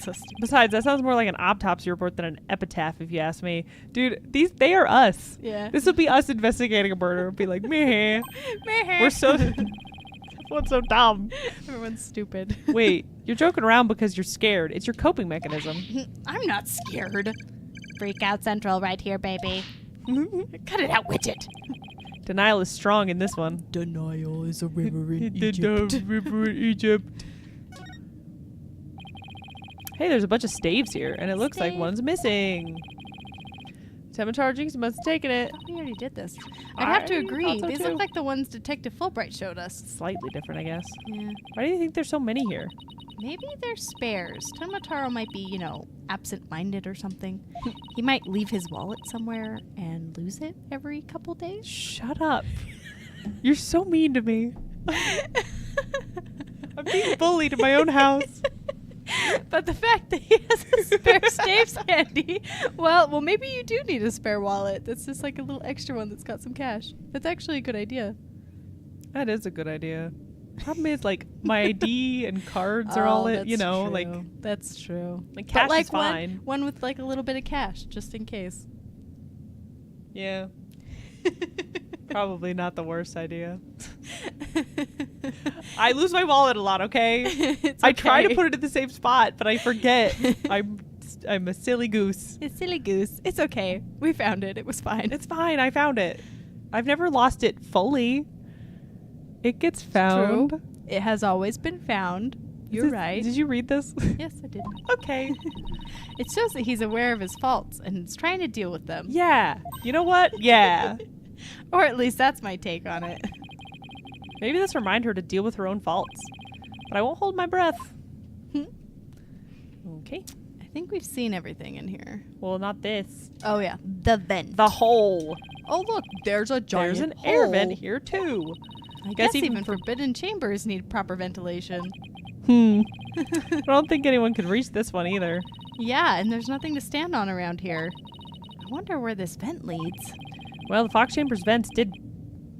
So stupid. Besides, that sounds more like an autopsy report than an epitaph, if you ask me. Dude, they are us. Yeah. This will be us investigating a murder. Be like, meh. We're so. Everyone's so dumb. Everyone's stupid. Wait, you're joking around because you're scared. It's your coping mechanism. I'm not scared. Freak out central right here, baby. Cut it out, Widget. Denial is strong in this one. Denial is a river River in Egypt. Hey, there's a bunch of staves here, and it looks like Stave. one's missing. Tenmataro Jinx must have taken it. We already did this. I'd have to I agree. thought so These too. look like the ones Detective Fulbright showed us. Slightly different, I guess. Yeah. Why do you think there's so many here? Maybe they're spares. Tenmataro might be, absent-minded or something. He might leave his wallet somewhere and lose it every couple days. Shut up. You're so mean to me. I'm being bullied in my own house. But the fact that he has a spare Staves handy, well, maybe you do need a spare wallet. That's just like a little extra one that's got some cash. That's actually a good idea. That is a good idea. Problem is, like, my ID and cards are all it, you know, like that's true. Like cash but like is fine. One with like a little bit of cash, just in case. Yeah. Probably not the worst idea. I lose my wallet a lot, okay? I try to put it in the same spot, but I forget. I'm a silly goose. It's silly goose. It's okay. We found it. It was fine. It's fine. I found it. I've never lost it fully. It gets found. True. It has always been found. You're right. Did you read this? Yes, I did. Okay. It shows that he's aware of his faults and is trying to deal with them. Yeah. You know what? Yeah. Or at least that's my take on it. Maybe this reminds her to deal with her own faults. But I won't hold my breath. Okay. I think we've seen everything in here. Well, not this. Oh, yeah. The vent. The hole. Oh, look. There's a giant There's an hole. air vent here, too. I guess even forbidden chambers need proper ventilation. I don't think anyone could reach this one either. Yeah, and there's nothing to stand on around here. I wonder where this vent leads. Well, the Fox Chamber's vents did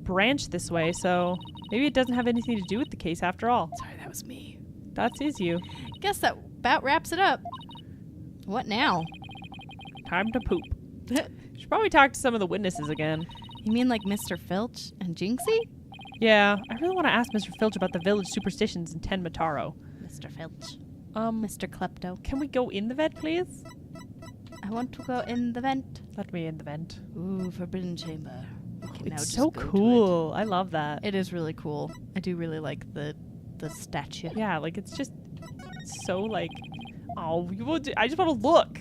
branch this way, so maybe it doesn't have anything to do with the case after all. Sorry, that was me. That is you. Guess that about wraps it up. What now? Time to poop. Should probably talk to some of the witnesses again. You mean like Mr. Filch and Jinxie? Yeah, I really want to ask Mr. Filch about the village superstitions in Ten Mataro. Mr. Filch. Mr. Klepto. Can we go in the vent, please? I want to go in the vent. Let me in the vent. Ooh, forbidden chamber. We can now It's just so go to cool. I love that. It is really cool. I do really like the statue. Yeah, like it's just so like, oh, I just want to look.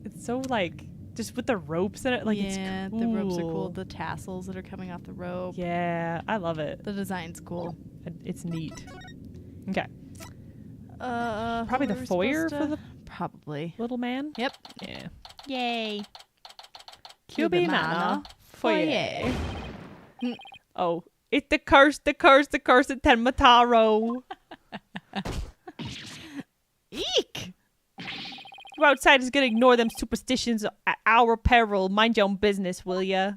It's so like, just with the ropes in it, like it's cool. The ropes are cool. The tassels that are coming off the rope. Yeah, I love it. The design's cool. It's neat. Okay. Probably the foyer for the probably little man. Yep. Yeah. Yay. QB Manor foyer. Hmm. Oh, it's the curse in Ten Mataro. Eek! You outsiders gonna ignore them superstitions at our peril. Mind your own business, will ya?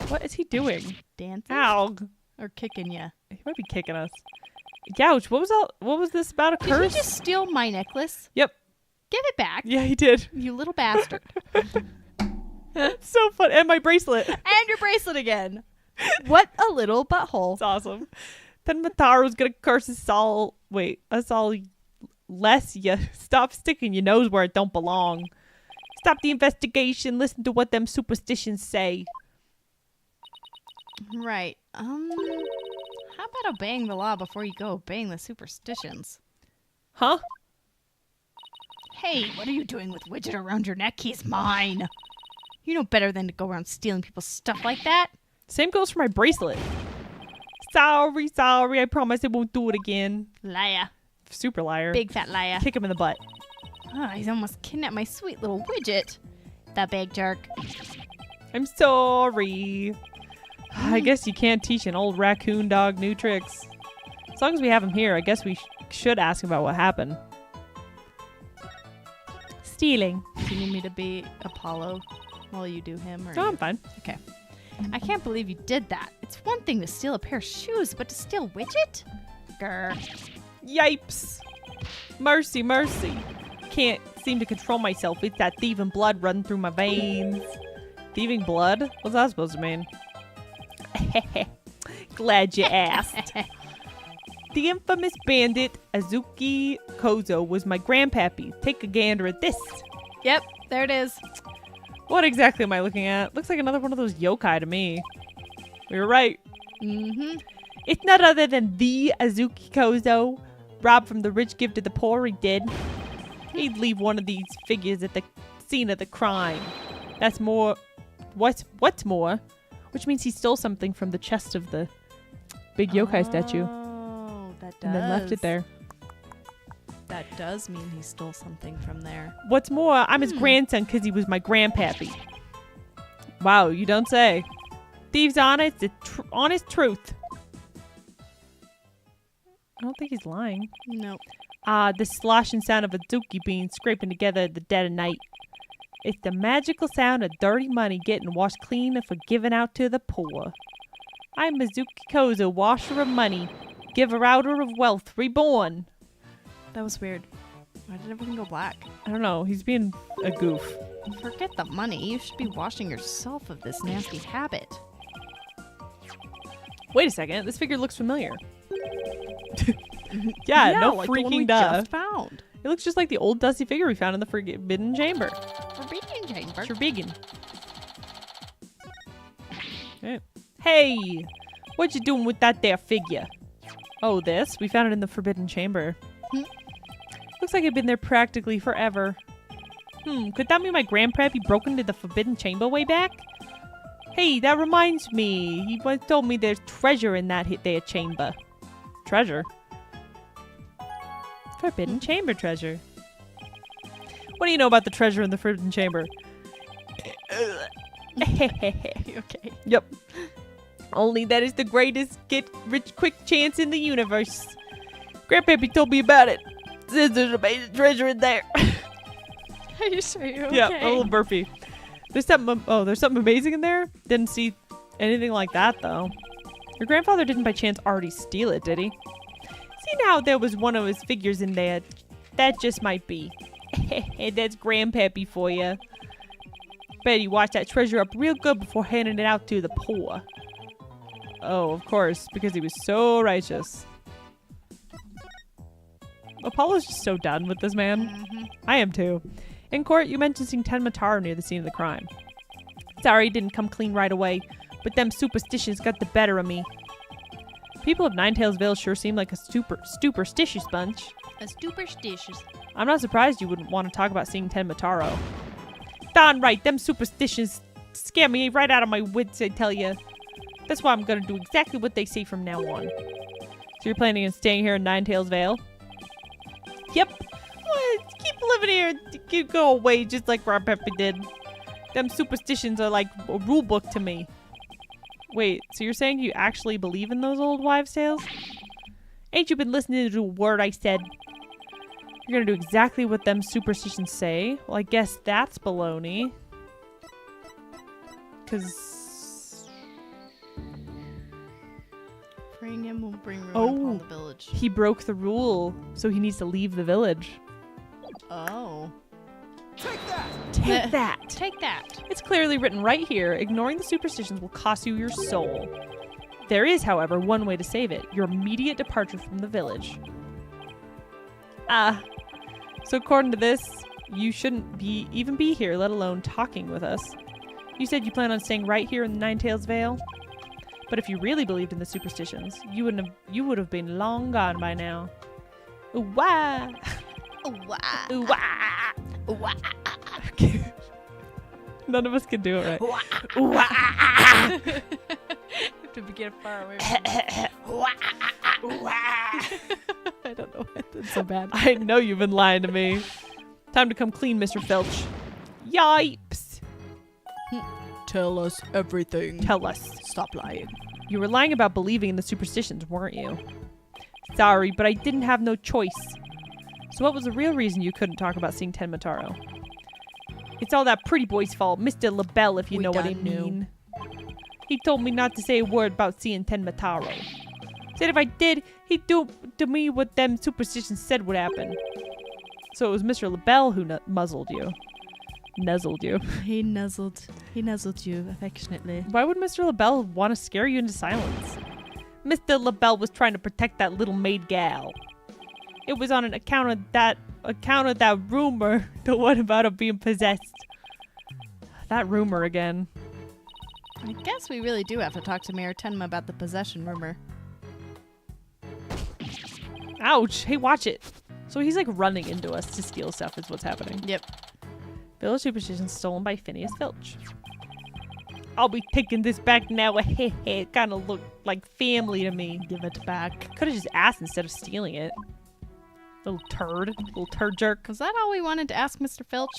What is he doing? Dancing? Ow. Or kicking ya? He might be kicking us. Youch, what was this about a Did curse? you just steal my necklace? Yep. Give it back. Yeah, he did. You little bastard. So fun. And my bracelet. And your bracelet again. What a little butthole. It's awesome. Then Mataro's gonna curse us all. Wait, us all less ya. Stop sticking your nose where it don't belong. Stop the investigation. Listen to what them superstitions say. Right. How about obeying the law before you go obeying the superstitions? Huh? Hey, what are you doing with Widget around your neck? He's mine. You know better than to go around stealing people's stuff like that. Same goes for my bracelet. Sorry. I promise I won't do it again. Liar. Super liar. Big fat liar. Kick him in the butt. Oh, he's almost kidnapped my sweet little Widget. The big jerk. I'm sorry. I guess you can't teach an old raccoon dog new tricks. As long as we have him here, I guess we should ask him about what happened. Stealing. Do you need me to be Apollo while you do him? Or No, I'm fine. Okay. I can't believe you did that. It's one thing to steal a pair of shoes, but to steal Widget? Grr. Yipes. Mercy. Can't seem to control myself. It's that thieving blood running through my veins. Thieving blood? What's that supposed to mean? Glad you asked. The infamous bandit Azuki Kozo was my grandpappy. Take a gander at this. Yep, there it is. What exactly am I looking at? Looks like another one of those yokai to me. We were right. Mm-hmm. It's none other than the Azuki Kozo. Robbed from the rich, give to the poor, he did. He'd leave one of these figures at the scene of the crime. That's more... What's more? Which means he stole something from the chest of the big yokai statue. Oh, that does. And then left it there. That does mean he stole something from there. What's more, I'm his grandson because he was my grandpappy. Wow, you don't say. Thieves honest, the honest truth. I don't think he's lying. Nope. Ah, the sloshing sound of a dookie bean scraping together at the dead of night. It's the magical sound of dirty money getting washed clean for giving out to the poor. I'm Mizuki Kozo, washer of money, giver outer of wealth, reborn. That was weird. Why did everything go black? I don't know. He's being a goof. Forget the money. You should be washing yourself of this nasty habit. Wait a second. This figure looks familiar. yeah, no like the one we freaking duh. just found. It looks just like the old dusty figure we found in the Forbidden Chamber. Forbidden chamber. Forbidden. Hey, what you doing with that there figure? Oh, this? We found it in the Forbidden Chamber. Looks like it'd been there practically forever. Could that mean my grandpappy broke into the Forbidden Chamber way back? Hey, that reminds me. He once told me there's treasure in that there chamber. Treasure? Forbidden Chamber treasure. What do you know about the treasure in the Forbidden Chamber? Okay. Yep. Only that is the greatest get-rich-quick chance in the universe. Grandpappy told me about it. Says there's amazing treasure in there. Are you sure you're okay? Yeah, a little burpy. There's something. Oh, there's something amazing in there. Didn't see anything like that though. Your grandfather didn't by chance already steal it, did he? See now, there was one of his figures in there. That just might be. That's grandpappy for you. Bet he watched that treasure up real good before handing it out to the poor. Oh, of course, because he was so righteous. Apollo's just so done with this man. I am too. In court, you mentioned seeing Tenmataro near the scene of the crime. Sorry, didn't come clean right away, but them superstitions got the better of me. People of Ninetails Vale sure seem like a superstitious bunch. A superstitious. I'm not surprised you wouldn't want to talk about seeing Tenmataro. Darn right, them superstitions scare me right out of my wits, I tell you. That's why I'm gonna do exactly what they say from now on. So you're planning on staying here in Ninetails Vale? Yep. Keep living here. Keep go away just like Grandpappy did. Them superstitions are like a rule book to me. Wait, so you're saying you actually believe in those old wives' tales? Ain't you been listening to a word I said? You're gonna do exactly what them superstitions say? Well, I guess that's baloney. 'Cause... Freeing him will bring ruin Oh. upon the village. he broke the rule, so he needs to leave the village. Oh. Take Meh. that! Take that. It's clearly written right here, ignoring the superstitions will cost you your soul. There is, however, one way to save it. Your immediate departure from the village. So according to this, you shouldn't even be here, let alone talking with us. You said you plan on staying right here in the Ninetails Vale? But if you really believed in the superstitions, you would have been long gone by now. Ooh, wah! Wah. Ooh, wah! Wah. None of us can do it right. Have to get far away from I don't know why that's so bad. I know you've been lying to me. Time to come clean, Mr. Filch. Yipes! Tell us everything. Tell us. Stop lying. You were lying about believing in the superstitions, weren't you? Sorry, but I didn't have no choice. So what was the real reason you couldn't talk about seeing Tenmataro? It's all that pretty boy's fault, Mr. LaBelle, if you We know what I done knew. mean. He told me not to say a word about seeing Tenmataro. Said if I did, he'd do to me what them superstitions said would happen. So it was Mr. LaBelle who muzzled you. Nuzzled you. He nuzzled you affectionately. Why would Mr. LaBelle want to scare you into silence? Mr. LaBelle was trying to protect that little maid gal. It was on an account of that rumor, the one about her being possessed. That rumor again. I guess we really do have to talk to Mayor Tenma about the possession rumor. Ouch! Hey, watch it. So he's like running into us to steal stuff is what's happening. Yep. Village superstition stolen by Phineas Filch. I'll be taking this back now. It kind of looked like family to me. Give it back. Could have just asked instead of stealing it. Little turd jerk. Was that all we wanted to ask Mr. Filch?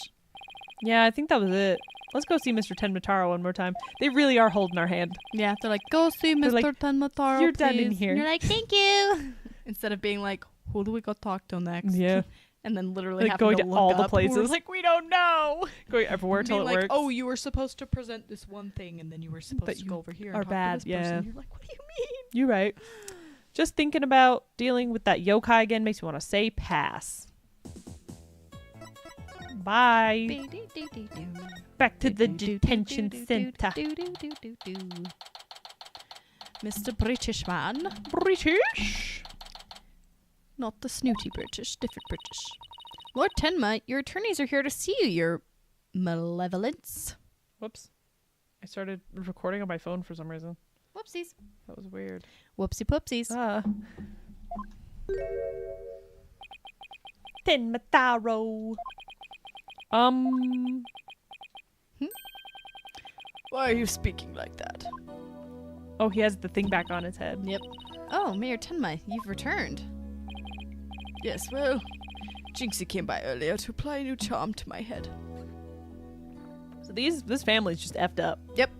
Yeah, I think that was it. Let's go see Mr. Tenmataro one more time. They really are holding our hand. Yeah, they're like, go see They're Mr. like, Tenmataro, You're done in please." here. You're like, thank you. Instead of being like, who do we go talk to next? Yeah. And then literally Like, having going to to look all the up. We're places. like, we don't know. Going everywhere till Being it like, works. oh, you were supposed to present this one thing, and then you were supposed But to you go over here are and talk bad, to this person. yeah. You're like, what do you mean? You're right. Just thinking about dealing with that yokai again makes me want to say pass. Bye. Back to the detention center. Mr. British man. British. Not the snooty British, different British. Lord Tenma, your attorneys are here to see you, your malevolence. Whoops. I started recording on my phone for some reason. Whoopsies. That was weird. Whoopsie poopsies. Tenmataro. Why are you speaking like that? Oh, he has the thing back on his head. Yep. Oh, Mayor Tenma, you've returned. Yes, well, Jinxie came by earlier to apply a new charm to my head. So this family's just effed up. Yep.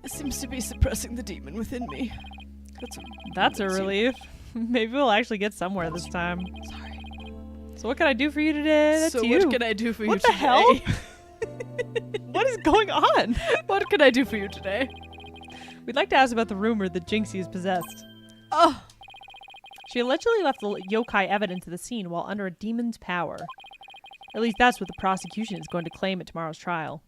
It seems to be suppressing the demon within me. That's a relief. Maybe we'll actually get somewhere this time. Sorry. So what can I do for you today? That's so you. what can I do for you What today? the hell? What is going on? What can I do for you today? We'd like to ask about the rumor that Jinxie is possessed. Oh, She allegedly left the yokai evidence at the scene while under a demon's power. At least that's what the prosecution is going to claim at tomorrow's trial.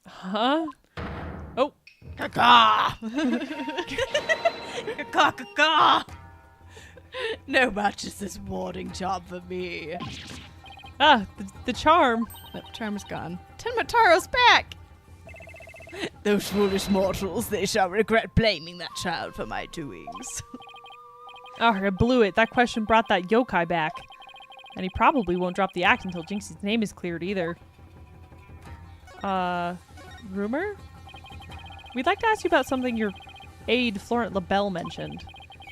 Huh? Oh. caca! Caca! No match is this warding job for me. Ah, the charm. Nope, charm is gone. Tenmataro's back! Those foolish mortals, they shall regret blaming that child for my doings. Oh, I blew it. That question brought that yokai back. And he probably won't drop the act until Jinxie's name is cleared either. Rumor? We'd like to ask you about something your aide, Florent LaBelle, mentioned.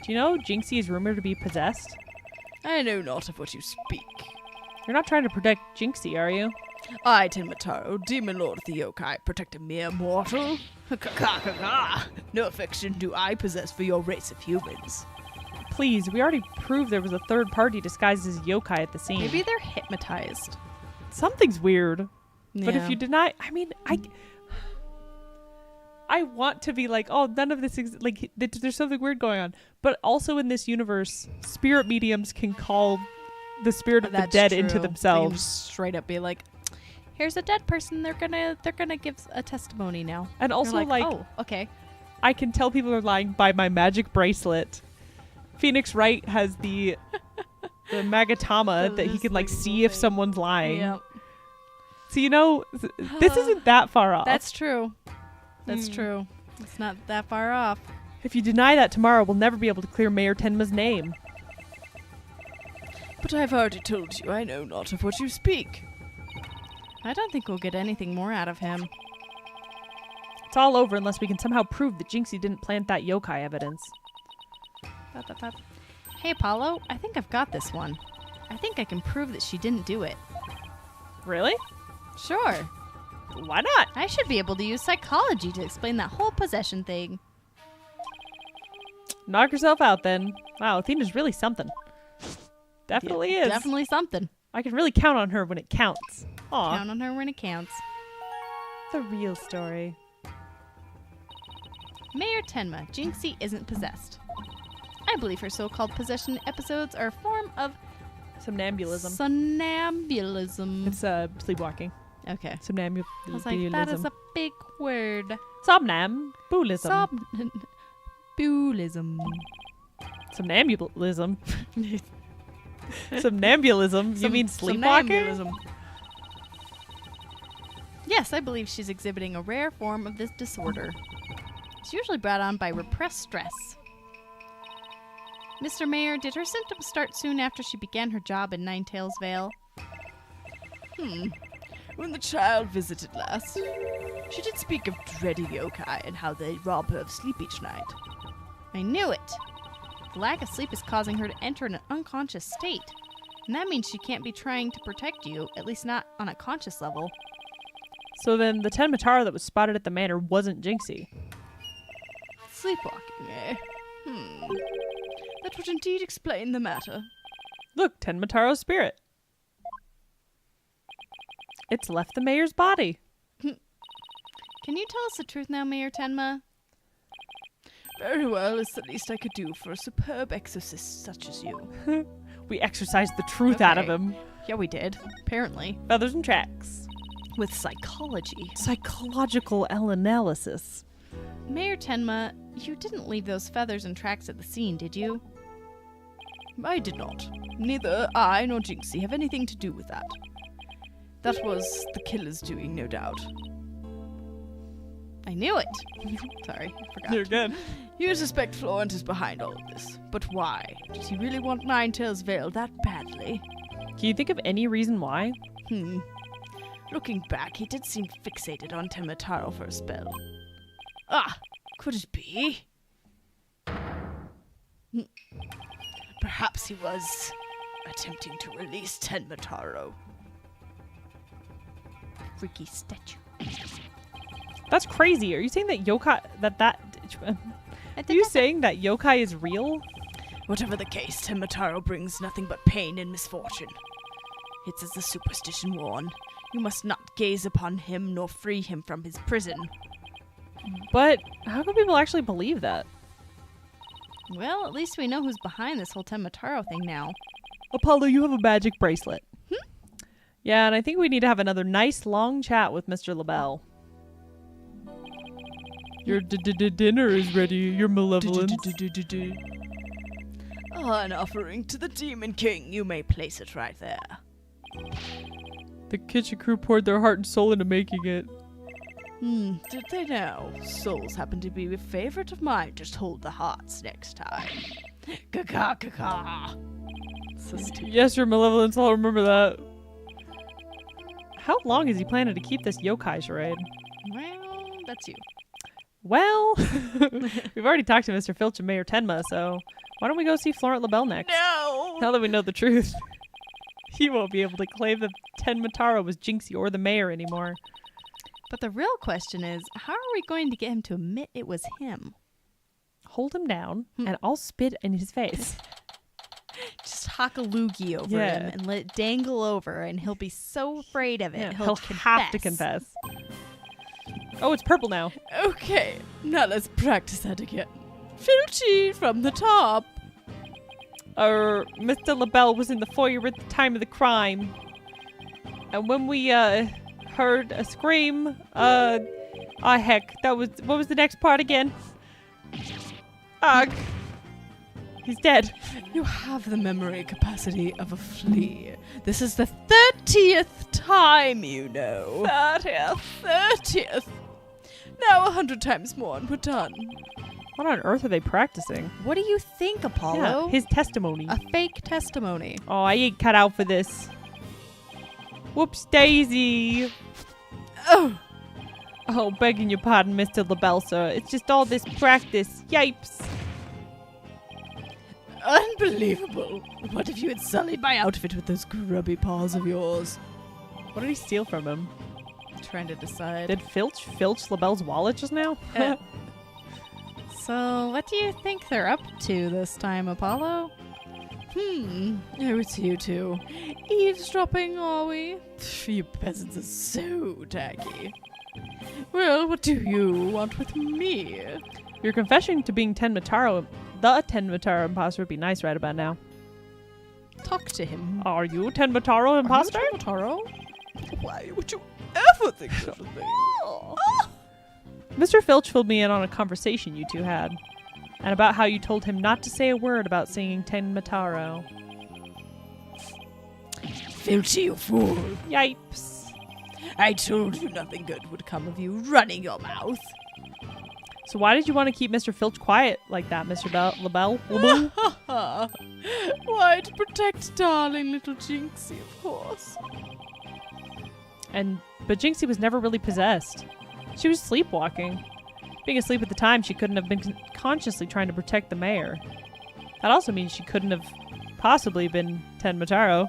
Do you know Jinxie is rumored to be possessed? I know not of what you speak. You're not trying to protect Jinxie, are you? I, Tenmataro, demon lord of the yokai, protect a mere mortal? Caca! No affection do I possess for your race of humans. Please, we already proved there was a third party disguised as yokai at the scene. Maybe they're hypnotized. Something's weird. But if Yeah. you deny, I mean, I want to be like, oh, none of this, there's something weird going on. But also in this universe, spirit mediums can call the spirit of the That's dead true. into They can themselves. just straight up be like, here's a dead person, they're gonna give a testimony now. And also, You're like, oh, okay. I can tell people are lying by my magic bracelet. Phoenix Wright has the Magatama that he can, like, see if someone's lying. Yep. So, you know, this isn't that far off. That's true. That's Hmm. true. It's not that far off. If you deny that tomorrow, we'll never be able to clear Mayor Tenma's name. But I've already told you I know not of what you speak. I don't think we'll get anything more out of him. It's all over unless we can somehow prove that Jinxie didn't plant that yokai evidence. Hey, Apollo, I think I've got this one. I think I can prove that she didn't do it. Really? Sure. Why not? I should be able to use psychology to explain that whole possession thing. Knock yourself out then. Wow, Athena's really something. Definitely Yeah, is. Definitely something. I can really count on her when it counts. Aw, Count on her when it counts. the real story. Mayor Tenma, Jinxie isn't possessed. I believe her so-called possession episodes are a form of Somnambulism. somnambulism. It's sleepwalking. Okay. Somnambulism. I was like, that is a big word. Somnambulism. Somnambulism. Somnambulism. Somnambulism? You mean sleepwalking? Somnambulism. Yes, I believe she's exhibiting a rare form of this disorder. It's usually brought on by repressed stress. Mr. Mayor, did her symptoms start soon after she began her job in Ninetails Vale? When the child visited last, she did speak of dreading yokai and how they rob her of sleep each night. I knew it! The lack of sleep is causing her to enter an unconscious state. And that means she can't be trying to protect you, at least not on a conscious level. So then the Tenmataro that was spotted at the manor wasn't Jinxie. Sleepwalking, eh? That would indeed explain the matter. Look, Tenmataro's spirit. It's left the mayor's body. Can you tell us the truth now, Mayor Tenma? Very well, it's the least I could do for a superb exorcist such as you. We exorcised the truth out of Okay. him. Yeah, we did. Apparently. Feathers and tracks. With psychology. Psychological analysis. Mayor Tenma, you didn't leave those feathers and tracks at the scene, did you? I did not. Neither I nor Jinxie have anything to do with that. That was the killer's doing, no doubt. I knew it. Sorry, I forgot. You're good. You suspect Florent is behind all of this. But why? Does he really want Ninetales Veil that badly? Can you think of any reason why? Looking back, he did seem fixated on Tenmataro for a spell. Ah, could it be? Perhaps he was attempting to release Tenmataro. Freaky statue. That's crazy. Are you saying that yokai... Are you saying that yokai is real? Whatever the case, Tenmataro brings nothing but pain and misfortune. It's as the superstition warn. You must not gaze upon him nor free him from his prison. But how can people actually believe that? Well, at least we know who's behind this whole Tenmataro thing now. Apollo, you have a magic bracelet. Yeah, and I think we need to have another nice long chat with Mr. LaBelle. Your dinner is ready, your malevolence. An offering to the Demon King. You may place it right there. The kitchen crew poured their heart and soul into making it. Did they now? Souls happen to be a favorite of mine. Just hold the hearts next time. Ka-ka-ka-ka. So stupid. Yes, your malevolence, I'll remember that. How long is he planning to keep this yokai charade? Well, that's you. Well, we've already talked to Mr. Filch and Mayor Tenma, so why don't we go see Florent LaBelle next? No! Now that we know the truth. He won't be able to claim that Tenmataro was Jinxie or the mayor anymore. But the real question is, how are we going to get him to admit it was him? Hold him down, and I'll spit in his face. Just hock a loogie over Yeah. him and let it dangle over, and he'll be so afraid of it. Yeah, he'll have to confess. Oh, it's purple now. Okay, now let's practice that again. Filchy from the top. Mr. LaBelle was in the foyer at the time of the crime. And when we, heard a scream, heck, what was the next part again? He's dead. You have the memory capacity of a flea. This is the 30th time, you know. 30th. Now 100 times more and we're done. What on earth are they practicing? What do you think, Apollo? Yeah, his testimony. A fake testimony. Oh, I ain't cut out for this. Whoops daisy. Oh, begging your pardon, Mr. LaBelle, sir. It's just all this practice. Yipes. Unbelievable. What if you had sullied my outfit with those grubby paws of yours? What did he steal from him? I'm trying to decide. Did Filch LaBelle's wallet just now? So, what do you think they're up to this time, Apollo? Oh, it's you two. Eavesdropping, are we? You peasants are so tacky. Well, what do you want with me? Your confession to being Tenmataro, the Tenmataro imposter, would be nice right about now. Talk to him. Are you Tenmataro imposter? Taro? Why would you ever think such a thing? Mr. Filch filled me in on a conversation you two had, and about how you told him not to say a word about singing Tenmataro. Filchy, you fool. Yipes. I told you nothing good would come of you running your mouth. So why did you want to keep Mr. Filch quiet like that, Mr. LaBelle? Why, to protect darling little Jinxie, of course. But Jinxie was never really possessed. She was sleepwalking. Being asleep at the time, she couldn't have been consciously trying to protect the mayor. That also means she couldn't have possibly been Tenmataro.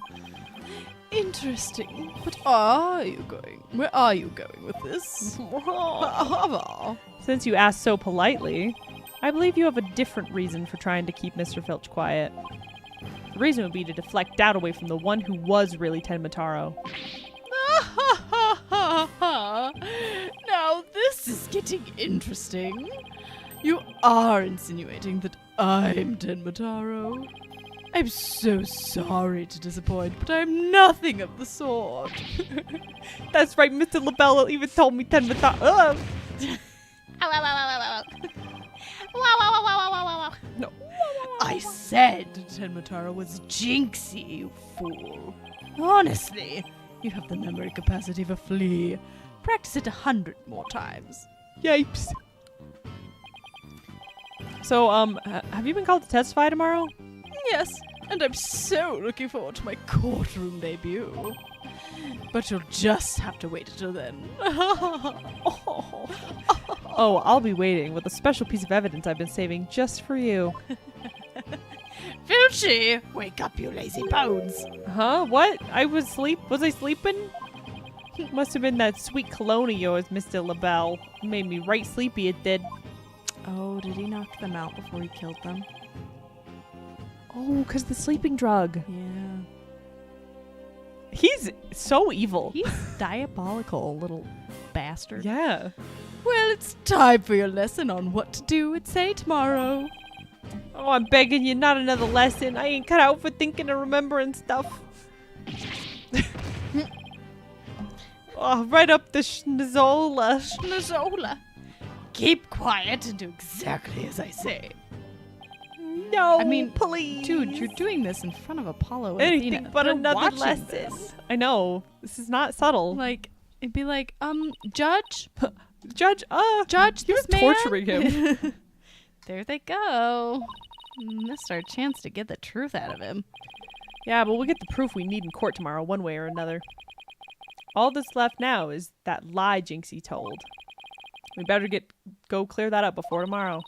Interesting. But are you going? Where are you going with this? Since you asked so politely, I believe you have a different reason for trying to keep Mr. Filch quiet. The reason would be to deflect doubt away from the one who was really Tenmataro. Now this is getting interesting. You are insinuating that I'm Tenmataro. I'm so sorry to disappoint, but I'm nothing of the sort. That's right, Mr. LaBelle even told me Tenmataro. Ow, ow, ow, ow, ow, ow. Wow, wow, wow, wow, wow, wow, wow. No. I said Tenmataro was Jinxie, you fool. Honestly, you have the memory capacity of a flea. Practice it 100 more times. Yipes. So, have you been called to testify tomorrow? Yes, and I'm so looking forward to my courtroom debut. But you'll just have to wait until then. Oh, I'll be waiting with a special piece of evidence I've been saving just for you. Filchy! Wake up, you lazy bones! Huh? What? I was asleep? Was I sleeping? Must have been that sweet cologne of yours, Mr. LaBelle. Made me right sleepy, it did. Oh, did he knock them out before he killed them? Oh, 'cause the sleeping drug. Yeah. He's so evil. He's diabolical, little bastard. Yeah. Well, it's time for your lesson on what to do and say tomorrow. Oh, I'm begging you, not another lesson. I ain't cut out for thinking and remembering stuff. Oh, right up the schnozola. Schnozola. Keep quiet and do exactly as I say. No, I mean, please. Dude, you're doing this in front of Apollo and anything Athena. but They're another watching lesson. this. I know. This is not subtle. Like, it'd be like, Judge? Judge, Judge, you're this man? torturing him. There they go. Missed our chance to get the truth out of him. Yeah, but we'll get the proof we need in court tomorrow, one way or another. All that's left now is that lie Jinxie told. We better go clear that up before tomorrow.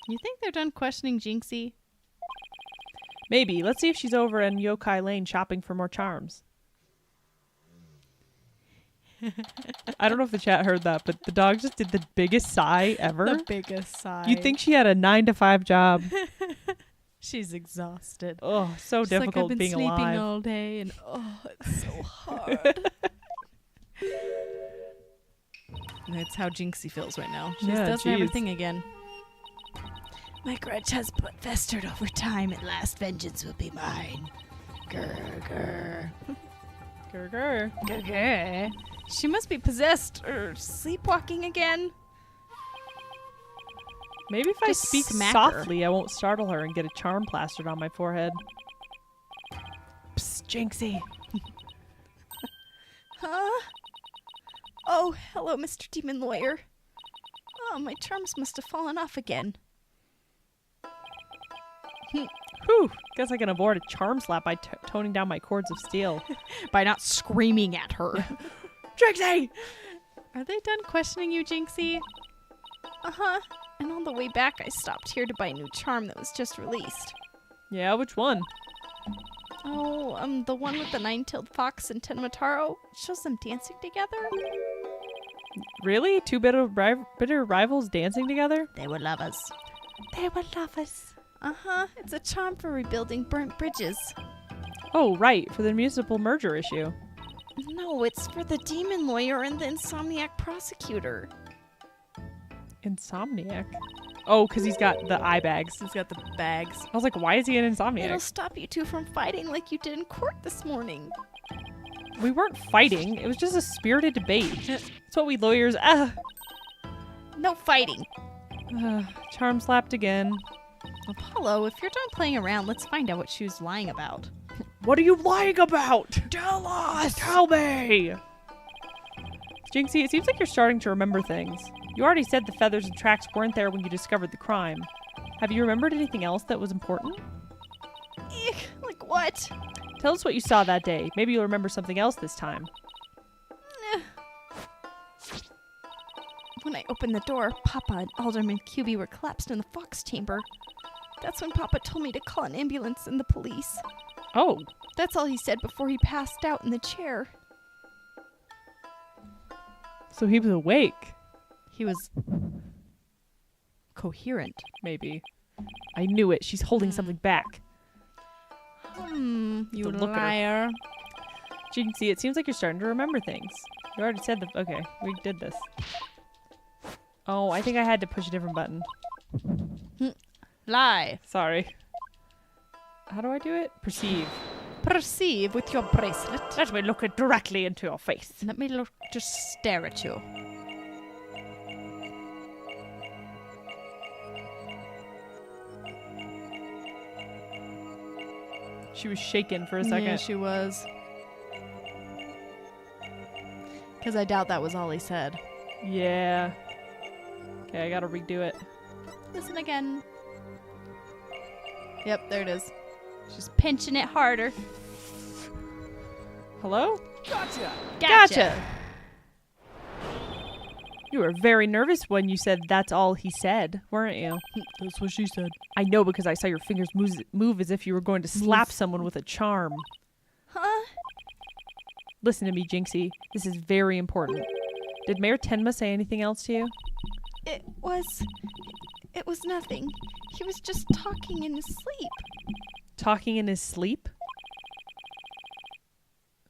You think they're done questioning Jinxie? Maybe. Let's see if she's over in Yokai Lane shopping for more charms. I don't know if the chat heard that, but the dog just did the biggest sigh ever. The biggest sigh. You'd think she had a 9-to-5 job. She's exhausted. Oh, so She's difficult like, I've been being sleeping alive. all day, and it's so hard. That's how Jinxie feels right now. She Yeah, does geez. everything again. My grudge has but festered over time. At last, vengeance will be mine. Grr, grr. Grr, grr. Grr, grr. She must be possessed or sleepwalking again. Maybe if I Just speak smack her. softly, I won't startle her and get a charm plastered on my forehead. Psst, Jinxie. Huh? Oh, hello, Mr. Demon Lawyer. Oh, my charms must have fallen off again. Whew. Guess I can avoid a charm slap by toning down my cords of steel. By not screaming at her. Jinxie! Are they done questioning you, Jinxie? Uh-huh. And on the way back, I stopped here to buy a new charm that was just released. Yeah, which one? Oh, the one with the nine-tailed fox and Tenmataro. It shows them dancing together. Really? Two bitter rivals dancing together? They were lovers. They were lovers. Uh-huh. It's a charm for rebuilding burnt bridges. Oh, right, for the municipal merger issue. No, it's for the demon lawyer and the insomniac prosecutor. Insomniac? Oh, because he's got the eye bags. He's got the bags. I was like, why is he an It'll insomniac? stop you two from fighting like you did in court this morning. We weren't fighting. It was just a spirited debate. That's what we lawyers... No fighting. Charm slapped again. Apollo, if you're done playing around, let's find out what she was lying about. What are you lying about? Tell us! Tell me! Jinxie, it seems like you're starting to remember things. You already said the feathers and tracks weren't there when you discovered the crime. Have you remembered anything else that was important? Eek, like what? Tell us what you saw that day. Maybe you'll remember something else this time. When I opened the door, Papa and Alderman QB were collapsed in the fox chamber. That's when Papa told me to call an ambulance and the police. Oh. That's all he said before he passed out in the chair. So he was awake. He was coherent. Maybe. I knew it. She's holding something back. You The look at her. liar. Jinxie, it seems like you're starting to remember things. You already said that. Okay, we did this. Oh, I think I had to push a different button. Lie. Sorry. How do I do it? Perceive. Perceive with your bracelet. Let me look it directly into your face. Let me just stare at you. She was shaken for a second. Yeah, she was. Because I doubt that was all he said. Yeah. Okay, I gotta redo it. Listen again. Yep, there it is. She's pinching it harder. Hello? Gotcha. You were very nervous when you said that's all he said, weren't you? That's what she said. I know because I saw your fingers move as if you were going to slap someone with a charm. Huh? Listen to me, Jinxie. This is very important. Did Mayor Tenma say anything else to you? It was nothing. He was just talking in his sleep. Talking in his sleep?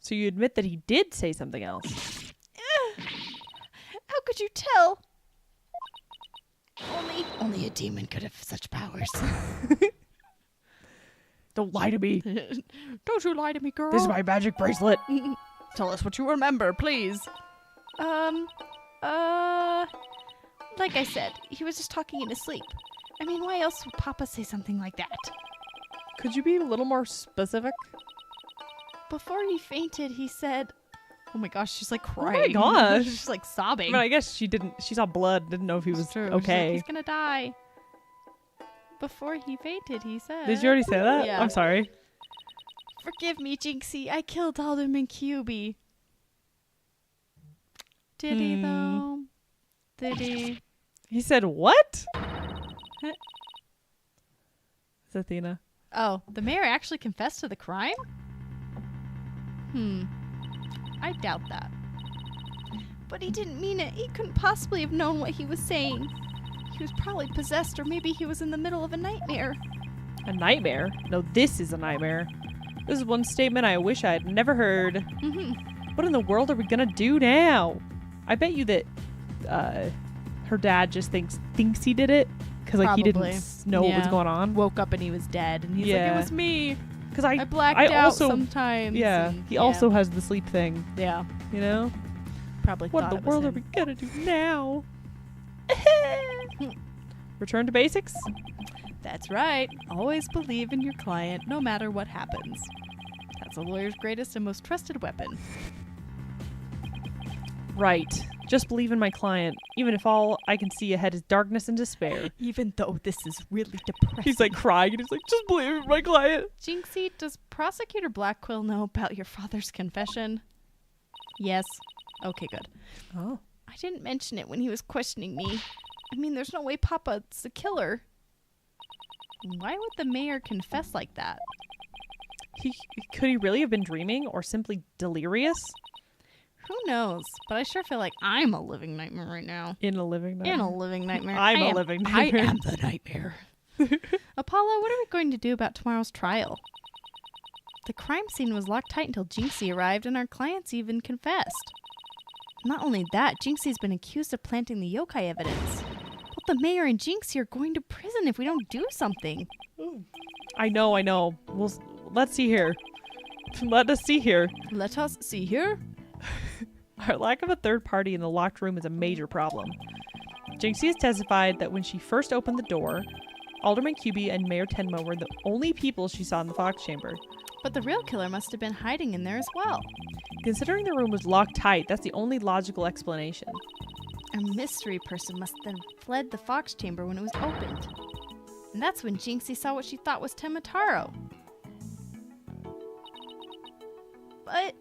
So you admit that he did say something else? How could you tell? Only a demon could have such powers. Don't lie to me. Don't you lie to me, girl. This is my magic bracelet. Tell us what you remember, please. Like I said, he was just talking in his sleep. I mean, why else would Papa say something like that? Could you be a little more specific? Before he fainted, he said, oh my gosh, she's like Oh crying. my gosh. She's like sobbing. But I guess she saw blood, didn't know if he was It's true. She's like, okay. he's gonna die. Before he fainted, he said. Did you already say that? Yeah. I'm sorry. Forgive me, Jinxie. I killed Alderman QB. Did he, though? Did he? He said what? It's Athena. Oh, the mayor actually confessed to the crime? I doubt that. But he didn't mean it. He couldn't possibly have known what he was saying. He was probably possessed, or maybe he was in the middle of a nightmare. A nightmare? No, this is a nightmare. This is one statement I wish I had never heard. What in the world are we gonna do now? I bet you that her dad just thinks he did it because like he Probably. didn't know what was Yeah. going on. Woke up and he was dead, and he's like, Yeah. it was me. Because I blacked out also, sometimes. Yeah, and- he also has the sleep thing. Yeah, You know, probably what in thought the it was world are him. we gonna do now? Return to basics. That's right. Always believe in your client, no matter what happens. That's a lawyer's greatest and most trusted weapon. Right. Just believe in my client, even if all I can see ahead is darkness and despair. Even though this is really depressing. He's like crying and he's like, just believe in my client. Jinxie, does Prosecutor Blackquill know about your father's confession? Yes. Okay, good. Oh. I didn't mention it when he was questioning me. I mean, there's no way Papa's the killer. Why would the mayor confess like that? Could he really have been dreaming or simply delirious? Who knows? But I sure feel like I'm a living nightmare right now. In a living nightmare. In a living nightmare. I'm I a am- living nightmare. I am the nightmare. Apollo, what are we going to do about tomorrow's trial? The crime scene was locked tight until Jinxie arrived, and our clients even confessed. Not only that, Jinxie's been accused of planting the yokai evidence. But the mayor and Jinxie are going to prison if we don't do something. I know. Let's see here. Let us see here. Let us see here. Our lack of a third party in the locked room is a major problem. Jinxie has testified that when she first opened the door, Alderman QB and Mayor Tenma were the only people she saw in the Fox Chamber. But the real killer must have been hiding in there as well. Considering the room was locked tight, that's the only logical explanation. A mystery person must then fled the Fox Chamber when it was opened. And that's when Jinxie saw what she thought was Temataro. But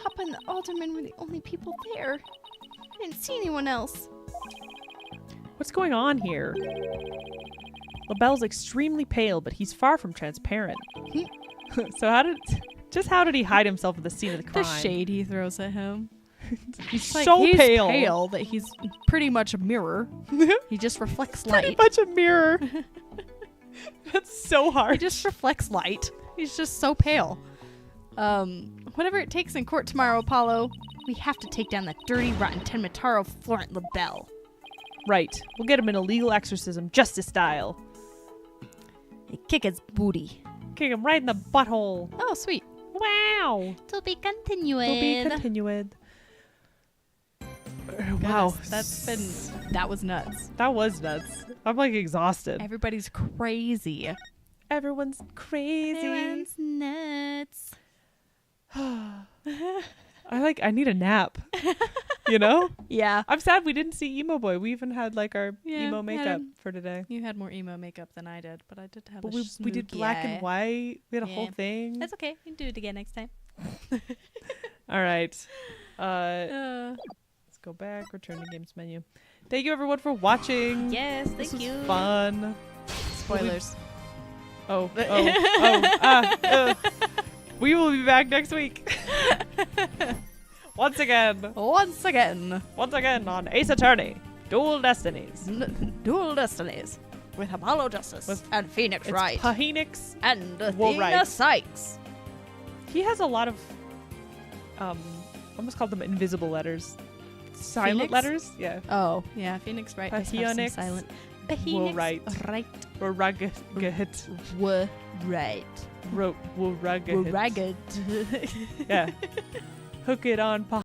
Papa and the Alderman were the only people there. I didn't see anyone else. What's going on here? LaBelle's extremely pale, but he's far from transparent. So how did he hide himself at the scene of the crime? The shade he throws at him. He's Like, so he's pale. that he's pretty much a mirror. He just reflects Pretty light. much a mirror. That's so hard. He just reflects light. He's just so pale. Whatever it takes in court tomorrow, Apollo. We have to take down that dirty, rotten Tenmataro Florent LaBelle. Right. We'll get him in a legal exorcism, justice style. And kick his booty. Kick him right in the butthole. Oh, sweet. Wow. To be continued. Will be continued. Wow. That was nuts. That was nuts. I'm like exhausted. Everybody's crazy. Everyone's crazy. Everyone's nuts. I need a nap. You know? Yeah. I'm sad we didn't see Emo Boy. We even had like our Yeah, emo had makeup him. for today. You had more emo makeup than I did, but I did have But a we did black and white. We had a Yeah. whole thing. That's okay. We can do it again next time. All right. Let's go back. Return to games menu. Thank you everyone for watching. Yes, This thank was you. fun. Spoilers. We will be back next week. Once again Once again, on Ace Attorney, Dual Destinies. Dual Destinies with Apollo Justice With- and Phoenix It's Wright Pahinix. and Will Athena Wright. Sykes. He has a lot of, almost called them invisible letters. Silent Phoenix? letters? Yeah. Oh, yeah, Phoenix Wright does have some Pahinix. silent. Will Wright. Right. Or rugged. Right. Will rugged. Ragged. Yeah. Hook it on